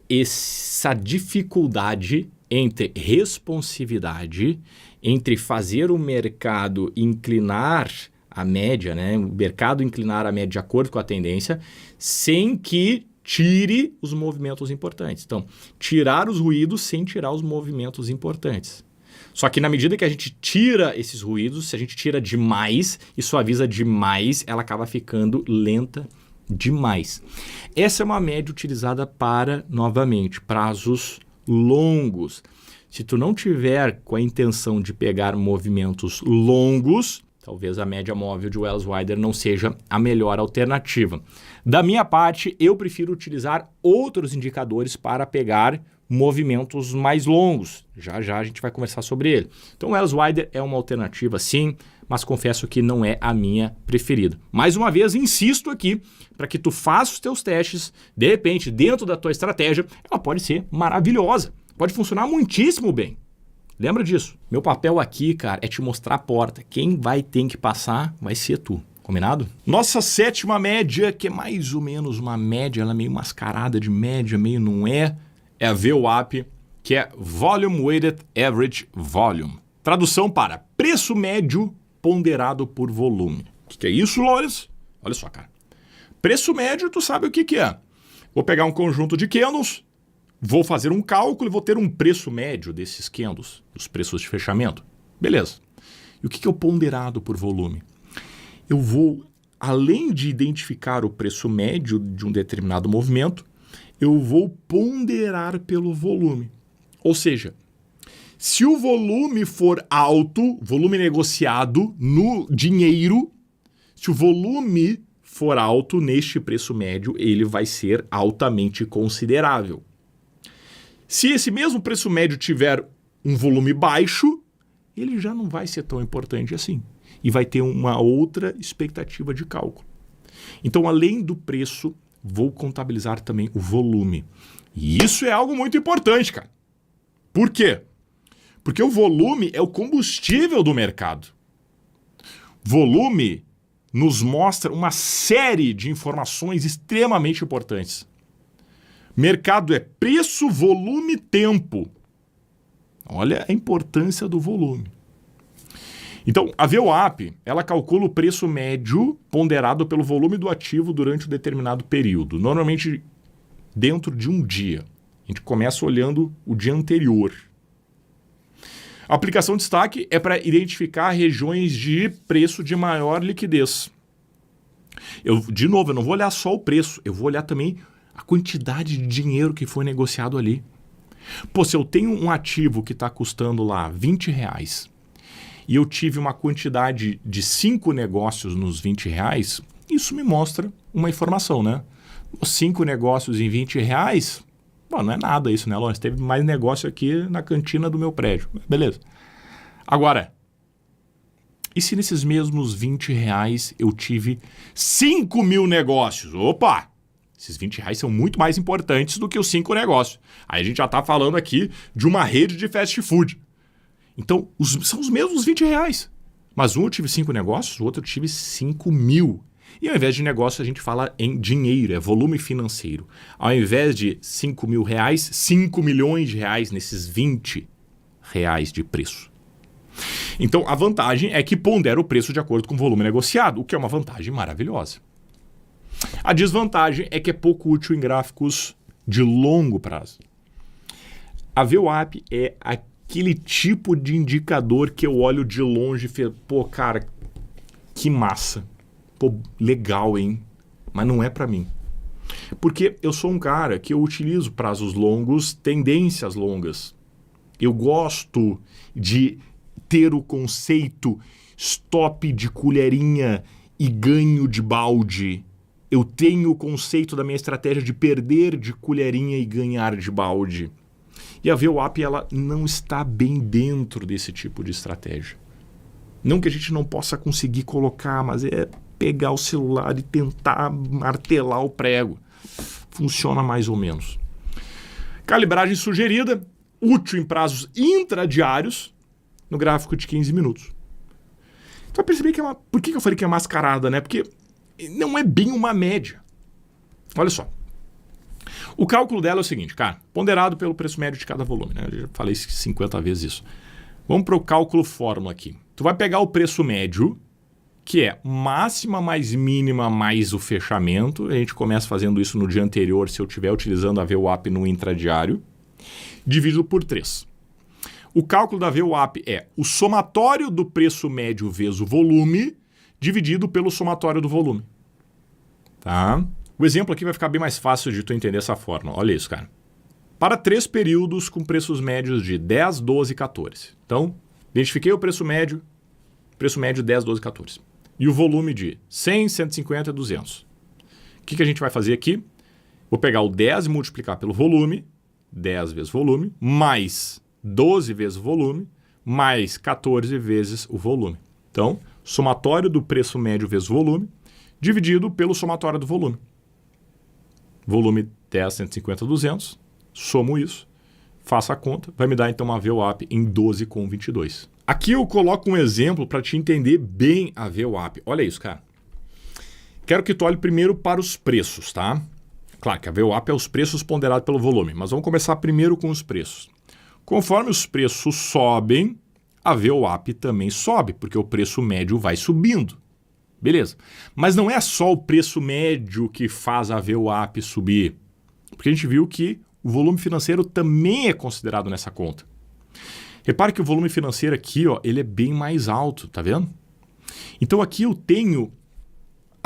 essa dificuldade entre responsividade, entre fazer o mercado inclinar a média, né? O mercado inclinar a média de acordo com a tendência, sem que tire os movimentos importantes. Então, tirar os ruídos sem tirar os movimentos importantes. Só que na medida que a gente tira esses ruídos, se a gente tira demais e suaviza demais, ela acaba ficando lenta demais. Essa é uma média utilizada para, novamente, prazos longos. Se tu não tiver com a intenção de pegar movimentos longos, talvez a média móvel de Wells Wider não seja a melhor alternativa. Da minha parte, eu prefiro utilizar outros indicadores para pegar movimentos mais longos. Já já a gente vai conversar sobre ele. Então, o Wells Wider é uma alternativa sim, mas confesso que não é a minha preferida. Mais uma vez, insisto aqui, para que tu faça os teus testes, de repente, dentro da tua estratégia, ela pode ser maravilhosa. Pode funcionar muitíssimo bem. Lembra disso? Meu papel aqui, cara, é te mostrar a porta. Quem vai ter que passar vai ser tu. Combinado? Nossa sétima média, que é mais ou menos uma média, ela é meio mascarada de média, meio não é a VWAP, que é Volume Weighted Average Volume. Tradução para preço médio ponderado por volume. O que é isso, Lores? Olha só, cara. Preço médio, tu sabe o que é. Vou pegar um conjunto de candles, vou fazer um cálculo e vou ter um preço médio desses candles, os preços de fechamento. Beleza. E o que é o ponderado por volume? Eu vou além de identificar o preço médio de um determinado movimento, eu vou ponderar pelo volume. Ou seja, se o volume for alto, volume negociado no dinheiro, se o volume for alto neste preço médio, ele vai ser altamente considerável. Se esse mesmo preço médio tiver um volume baixo, ele já não vai ser tão importante assim. E vai ter uma outra expectativa de cálculo. Então, além do preço, vou contabilizar também o volume. E isso é algo muito importante, cara. Por quê? Porque o volume é o combustível do mercado. Volume nos mostra uma série de informações extremamente importantes. Mercado é preço, volume, tempo. Olha a importância do volume. Então, a VWAP, ela calcula o preço médio ponderado pelo volume do ativo durante um determinado período, normalmente dentro de um dia. A gente começa olhando o dia anterior. A aplicação de destaque é para identificar regiões de preço de maior liquidez. De novo, eu não vou olhar só o preço, eu vou olhar também a quantidade de dinheiro que foi negociado ali. Pô, se eu tenho um ativo que está custando lá R$20 e eu tive uma quantidade de 5 negócios nos R$20, isso me mostra uma informação, né? 5 negócios em R$20, bom, não é nada isso, né, Lawrence? Teve mais negócio aqui na cantina do meu prédio. Beleza. Agora, e se nesses mesmos R$20 eu tive 5 mil negócios? Opa! Esses R$20 são muito mais importantes do que os 5 negócios. Aí a gente já está falando aqui de uma rede de fast food. Então, são os mesmos R$20. Mas um eu tive 5 negócios, o outro eu tive 5 mil. E ao invés de negócio, a gente fala em dinheiro, é volume financeiro. Ao invés de 5 mil reais, 5 milhões de reais nesses R$20 de preço. Então, a vantagem é que pondera o preço de acordo com o volume negociado, o que é uma vantagem maravilhosa. A desvantagem é que é pouco útil em gráficos de longo prazo. A VWAP é aquele tipo de indicador que eu olho de longe e falo, pô, cara, que massa. Pô, legal, hein? Mas não é para mim. Porque eu sou um cara que eu utilizo prazos longos, tendências longas. Eu gosto de ter o conceito stop de colherinha e ganho de balde. Eu tenho o conceito da minha estratégia de perder de colherinha e ganhar de balde. E a VWAP, ela não está bem dentro desse tipo de estratégia. Não que a gente não possa conseguir colocar, mas é pegar o celular e tentar martelar o prego. Funciona mais ou menos. Calibragem sugerida, útil em prazos intradiários, no gráfico de 15 minutos. Você vai perceber que por que eu falei que é mascarada, né? Porque não é bem uma média. Olha só. O cálculo dela é o seguinte, cara, ponderado pelo preço médio de cada volume, né? Eu já falei 50 vezes isso. Vamos para o cálculo fórmula aqui. Tu vai pegar o preço médio, que é máxima mais mínima mais o fechamento. A gente começa fazendo isso no dia anterior, se eu estiver utilizando a VWAP no intradiário, dividido por 3. O cálculo da VWAP é o somatório do preço médio vezes o volume, dividido pelo somatório do volume. Tá? O exemplo aqui vai ficar bem mais fácil de tu entender essa fórmula. Olha isso, cara. Para 3 períodos com preços médios de 10, 12 e 14. Então, identifiquei o preço médio 10, 12 e 14. E o volume de 100, 150 e 200. O que a gente vai fazer aqui? Vou pegar o 10 e multiplicar pelo volume, 10 vezes volume, mais 12 vezes o volume, mais 14 vezes o volume. Então, somatório do preço médio vezes volume, dividido pelo somatório do volume. Volume 10, 150, 200. Somo isso, faço a conta, vai me dar então uma VWAP em 12,22. Aqui eu coloco um exemplo para te entender bem a VWAP. Olha isso, cara. Quero que tu olhe primeiro para os preços, tá? Claro que a VWAP é os preços ponderados pelo volume, mas vamos começar primeiro com os preços. Conforme os preços sobem, a VWAP também sobe, porque o preço médio vai subindo. Beleza. Mas não é só o preço médio que faz a VWAP subir, porque a gente viu que o volume financeiro também é considerado nessa conta. Repare que o volume financeiro aqui, ó, ele é bem mais alto, tá vendo? Então aqui eu tenho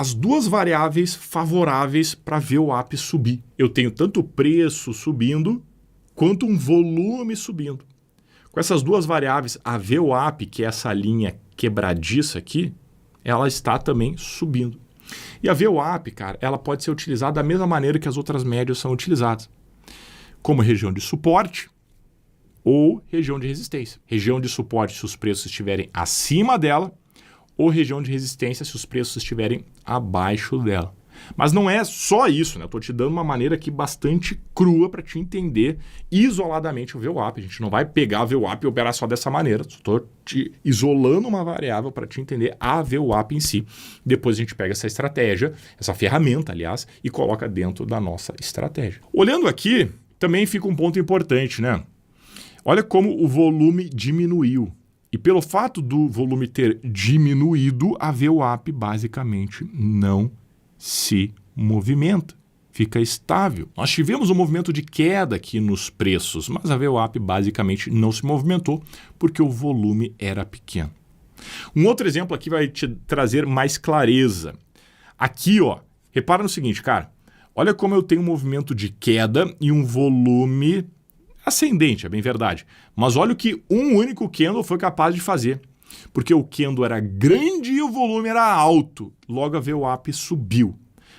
as duas variáveis favoráveis para VWAP subir. Eu tenho tanto o preço subindo, quanto um volume subindo. Com essas duas variáveis, a VWAP, que é essa linha quebradiça aqui, ela está também subindo. E a VWAP, cara, ela pode ser utilizada da mesma maneira que as outras médias são utilizadas. Como região de suporte ou região de resistência. Região de suporte se os preços estiverem acima dela, ou região de resistência se os preços estiverem abaixo dela. Mas não é só isso, né? Eu estou te dando uma maneira aqui bastante crua para te entender isoladamente o VWAP. A gente não vai pegar a VWAP e operar só dessa maneira. Estou te isolando uma variável para te entender a VWAP em si. Depois a gente pega essa estratégia, essa ferramenta, aliás, e coloca dentro da nossa estratégia. Olhando aqui, também fica um ponto importante, né? Olha como o volume diminuiu. E pelo fato do volume ter diminuído, a VWAP basicamente não se movimenta, fica estável. Nós tivemos um movimento de queda aqui nos preços, mas a VWAP basicamente não se movimentou porque o volume era pequeno. Um outro exemplo aqui vai te trazer mais clareza. Aqui, ó, repara no seguinte, cara, olha como eu tenho um movimento de queda e um volume ascendente, é bem verdade. Mas olha o que um único candle foi capaz de fazer. Porque o candle era grande e o volume era alto. Logo a VWAP subiu.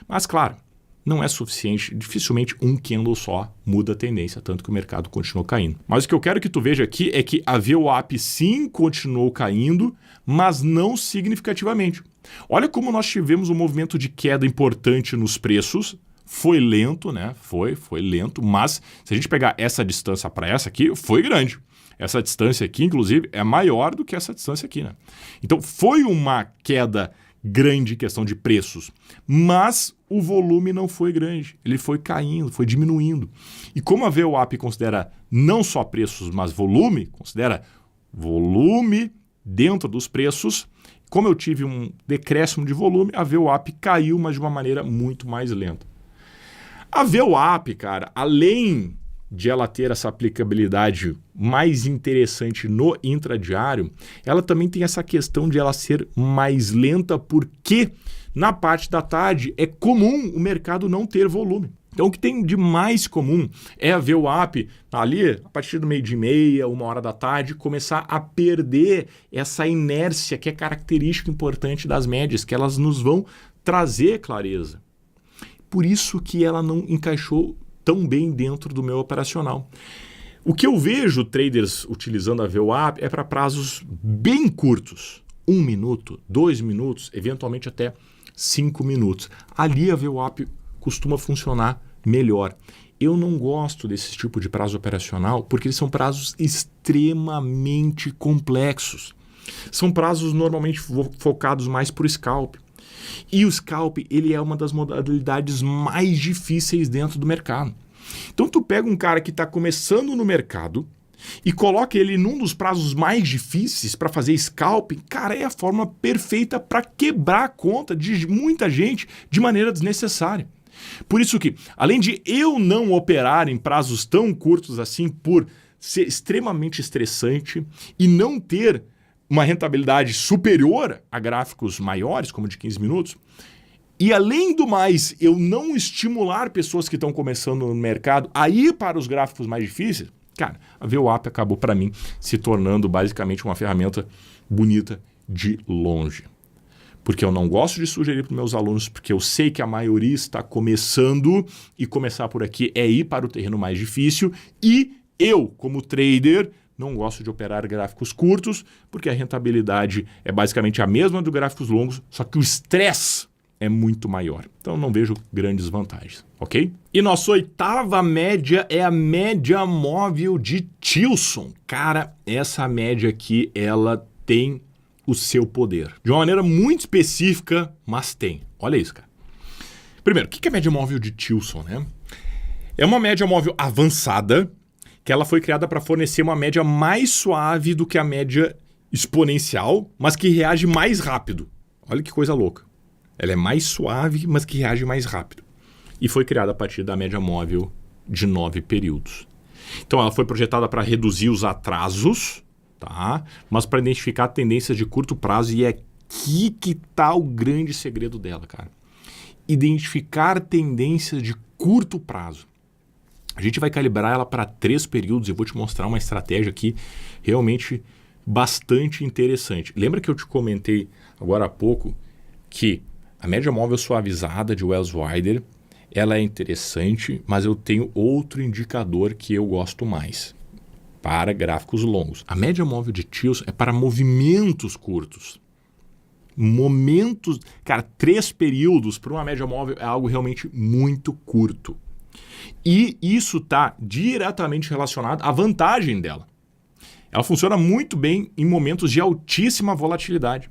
Mas claro, não é suficiente. Dificilmente um candle só muda a tendência, tanto que o mercado continuou caindo. Mas o que eu quero que tu veja aqui é que a VWAP sim continuou caindo, mas não significativamente. Olha como nós tivemos um movimento de queda importante nos preços. Foi lento, né? Foi lento, mas se a gente pegar essa distância para essa aqui, foi grande. Essa distância aqui, inclusive, é maior do que essa distância aqui, né? Então, foi uma queda grande em questão de preços, mas o volume não foi grande. Ele foi caindo, foi diminuindo. E como a VWAP considera não só preços, mas volume, considera volume dentro dos preços, como eu tive um decréscimo de volume, a VWAP caiu, mas de uma maneira muito mais lenta. A VWAP, cara, além de ela ter essa aplicabilidade mais interessante no intradiário, ela também tem essa questão de ela ser mais lenta porque na parte da tarde é comum o mercado não ter volume. Então o que tem de mais comum é a VWAP ali, a partir do 12h30, 1h da tarde, começar a perder essa inércia que é característica importante das médias, que elas nos vão trazer clareza. Por isso que ela não encaixou tão bem dentro do meu operacional. O que eu vejo traders utilizando a VWAP é para prazos bem curtos. 1 minuto, 2 minutos, eventualmente até 5 minutos. Ali a VWAP costuma funcionar melhor. Eu não gosto desse tipo de prazo operacional porque eles são prazos extremamente complexos. São prazos normalmente focados mais por scalp. E o scalp, ele é uma das modalidades mais difíceis dentro do mercado. Então tu pega um cara que está começando no mercado e coloca ele num dos prazos mais difíceis para fazer scalp, cara, é a forma perfeita para quebrar a conta de muita gente de maneira desnecessária. Por isso que, além de eu não operar em prazos tão curtos assim por ser extremamente estressante e não ter uma rentabilidade superior a gráficos maiores, como de 15 minutos, e além do mais, eu não estimular pessoas que estão começando no mercado a ir para os gráficos mais difíceis, cara, a VWAP acabou para mim se tornando basicamente uma ferramenta bonita de longe. Porque eu não gosto de sugerir para os meus alunos, porque eu sei que a maioria está começando e começar por aqui é ir para o terreno mais difícil e eu, como trader, não gosto de operar gráficos curtos, porque a rentabilidade é basicamente a mesma do gráficos longos, só que o estresse é muito maior. Então não vejo grandes vantagens, ok? E nossa oitava média é a média móvel de Tilson. Cara, essa média aqui, ela tem o seu poder. De uma maneira muito específica, mas tem. Olha isso, cara. Primeiro, o que é a média móvel de Tilson, né? É uma média móvel avançada, que ela foi criada para fornecer uma média mais suave do que a média exponencial, mas que reage mais rápido. Olha que coisa louca. Ela é mais suave, mas que reage mais rápido. E foi criada a partir da média móvel de 9 períodos. Então ela foi projetada para reduzir os atrasos, tá? Mas para identificar tendências de curto prazo e é aqui que tá o grande segredo dela, cara. Identificar tendências de curto prazo. A gente vai calibrar ela para 3 períodos. Eu vou te mostrar uma estratégia aqui realmente bastante interessante. Lembra que eu te comentei agora há pouco que a média móvel suavizada de Wells Wider, ela é interessante, mas eu tenho outro indicador que eu gosto mais para gráficos longos. A média móvel de Tilson é para movimentos curtos. Momentos, cara, 3 períodos para uma média móvel é algo realmente muito curto. E isso está diretamente relacionado à vantagem dela. Ela funciona muito bem em momentos de altíssima volatilidade.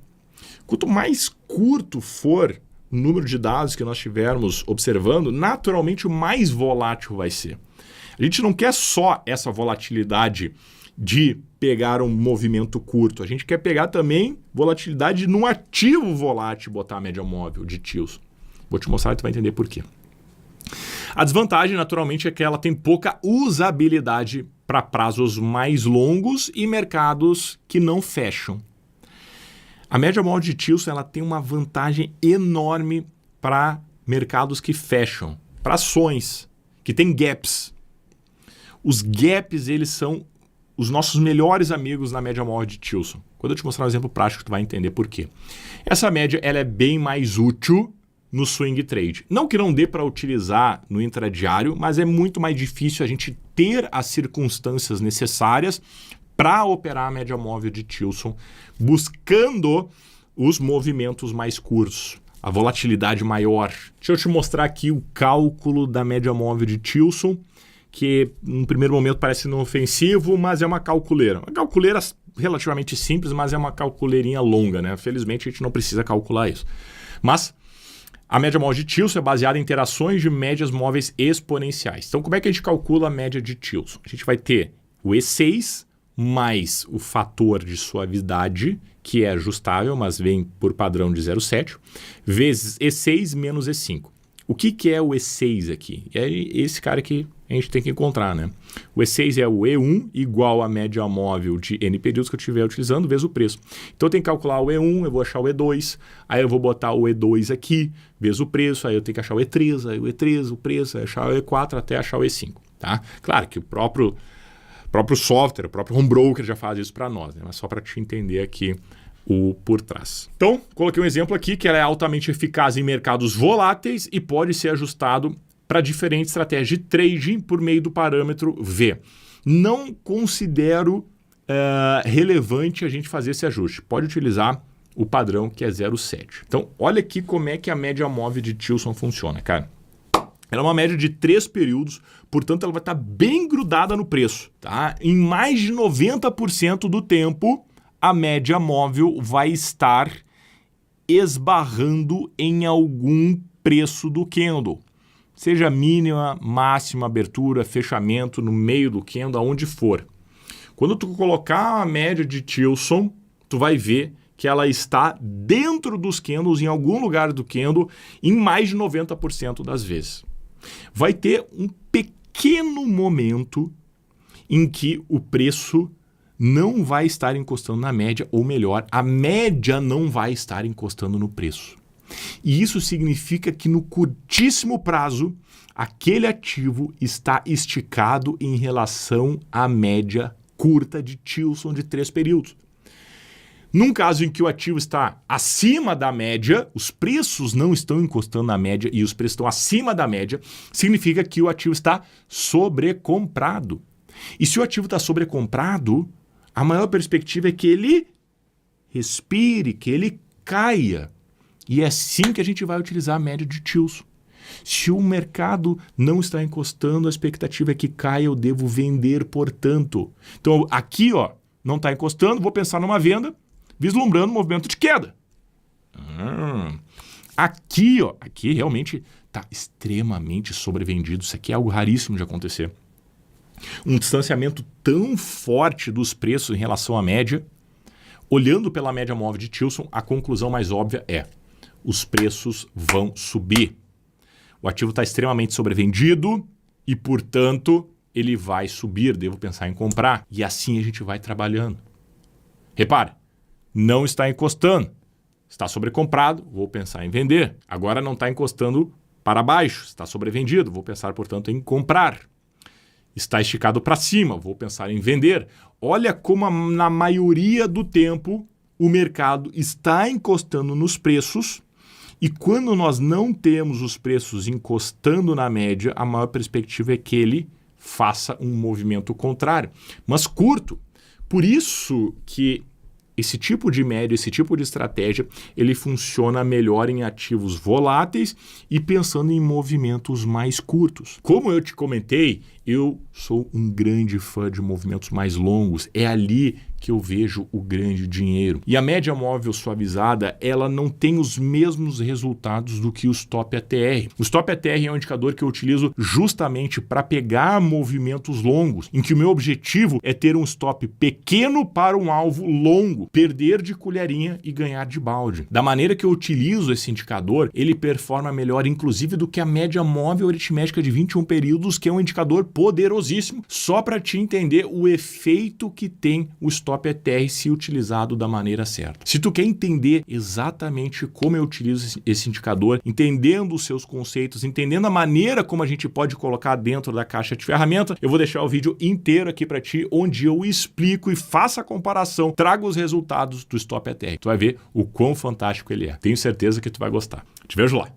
Quanto mais curto for o número de dados que nós estivermos observando, naturalmente mais volátil vai ser. A gente não quer só essa volatilidade de pegar um movimento curto. A gente quer pegar também volatilidade num ativo volátil e botar a média móvel de Tilson. Vou te mostrar e tu vai entender por quê. A desvantagem, naturalmente, é que ela tem pouca usabilidade para prazos mais longos e mercados que não fecham. A média móvel de Tilson ela tem uma vantagem enorme para mercados que fecham, para ações, que tem gaps. Os gaps, eles são os nossos melhores amigos na média móvel de Tilson. Quando eu te mostrar um exemplo prático, tu vai entender por quê. Essa média ela é bem mais útil no swing trade. Não que não dê para utilizar no intradiário, mas é muito mais difícil a gente ter as circunstâncias necessárias para operar a média móvel de Tilson, buscando os movimentos mais curtos, a volatilidade maior. Deixa eu te mostrar aqui o cálculo da média móvel de Tilson, que no primeiro momento parece inofensivo, mas é uma calculeira. Uma calculeira relativamente simples, mas é uma calculeirinha longa, né? Felizmente a gente não precisa calcular isso. Mas a média móvel de Tilson é baseada em interações de médias móveis exponenciais. Então, como é que a gente calcula a média de Tilson? A gente vai ter o E6 mais o fator de suavidade, que é ajustável, mas vem por padrão de 0,7, vezes E6 menos E5. O que é o E6 aqui? É esse cara que a gente tem que encontrar, né? O E6 é o E1 igual à média móvel de N períodos que eu estiver utilizando, vezes o preço. Então eu tenho que calcular o E1, eu vou achar o E2, aí eu vou botar o E2 aqui, vezes o preço, aí eu tenho que achar o E3, aí o E3, o preço, aí achar o E4 até achar o E5, tá? Claro que o próprio software, o próprio home broker já faz isso para nós, né? Mas só para te entender aqui o por trás. Então, coloquei um exemplo aqui que ela é altamente eficaz em mercados voláteis e pode ser ajustado para diferentes estratégias de trading por meio do parâmetro V. Não considero relevante a gente fazer esse ajuste. Pode utilizar o padrão que é 0,7. Então, olha aqui como é que a média móvel de Tilson funciona, cara. Ela é uma média de 3 períodos, portanto ela vai estar bem grudada no preço, tá? Em mais de 90% do tempo, a média móvel vai estar esbarrando em algum preço do candle. Seja mínima, máxima, abertura, fechamento, no meio do candle, aonde for. Quando tu colocar a média de Tilson, tu vai ver que ela está dentro dos candles, em algum lugar do candle, em mais de 90% das vezes. Vai ter um pequeno momento em que o preço não vai estar encostando na média, ou melhor, a média não vai estar encostando no preço. E isso significa que no curtíssimo prazo, aquele ativo está esticado em relação à média curta de Tilson de 3 períodos. Num caso em que o ativo está acima da média, os preços não estão encostando na média e os preços estão acima da média, significa que o ativo está sobrecomprado. E se o ativo está sobrecomprado, a maior perspectiva é que ele respire, que ele caia. E é assim que a gente vai utilizar a média de Tilson. Se o mercado não está encostando, a expectativa é que caia, eu devo vender, portanto. Então aqui, ó, não está encostando, vou pensar numa venda, vislumbrando um movimento de queda. Aqui, ó, aqui realmente está extremamente sobrevendido. Isso aqui é algo raríssimo de acontecer. Um distanciamento tão forte dos preços em relação à média. Olhando pela média móvel de Tilson, a conclusão mais óbvia é: os preços vão subir. O ativo está extremamente sobrevendido e, portanto, ele vai subir. Devo pensar em comprar. E assim a gente vai trabalhando. Repare, não está encostando. Está sobrecomprado, vou pensar em vender. Agora não está encostando para baixo, está sobrevendido, vou pensar, portanto, em comprar. Está esticado para cima, vou pensar em vender. Olha como na maioria do tempo o mercado está encostando nos preços e quando nós não temos os preços encostando na média, a maior perspectiva é que ele faça um movimento contrário, mas curto. Por isso que esse tipo de média, esse tipo de estratégia, ele funciona melhor em ativos voláteis e pensando em movimentos mais curtos. Como eu te comentei, eu sou um grande fã de movimentos mais longos. É ali que eu vejo o grande dinheiro. E a média móvel suavizada, ela não tem os mesmos resultados do que o Stop ATR. O Stop ATR é um indicador que eu utilizo justamente para pegar movimentos longos, em que o meu objetivo é ter um stop pequeno para um alvo longo, perder de colherinha e ganhar de balde. Da maneira que eu utilizo esse indicador, ele performa melhor, inclusive, do que a média móvel aritmética de 21 períodos, que é um indicador poderosíssimo, só para te entender o efeito que tem o Stop ATR se utilizado da maneira certa. Se tu quer entender exatamente como eu utilizo esse indicador, entendendo os seus conceitos, entendendo a maneira como a gente pode colocar dentro da caixa de ferramenta, eu vou deixar o vídeo inteiro aqui para ti, onde eu explico e faço a comparação, trago os resultados do Stop ATR. Tu vai ver o quão fantástico ele é. Tenho certeza que tu vai gostar. Te vejo lá.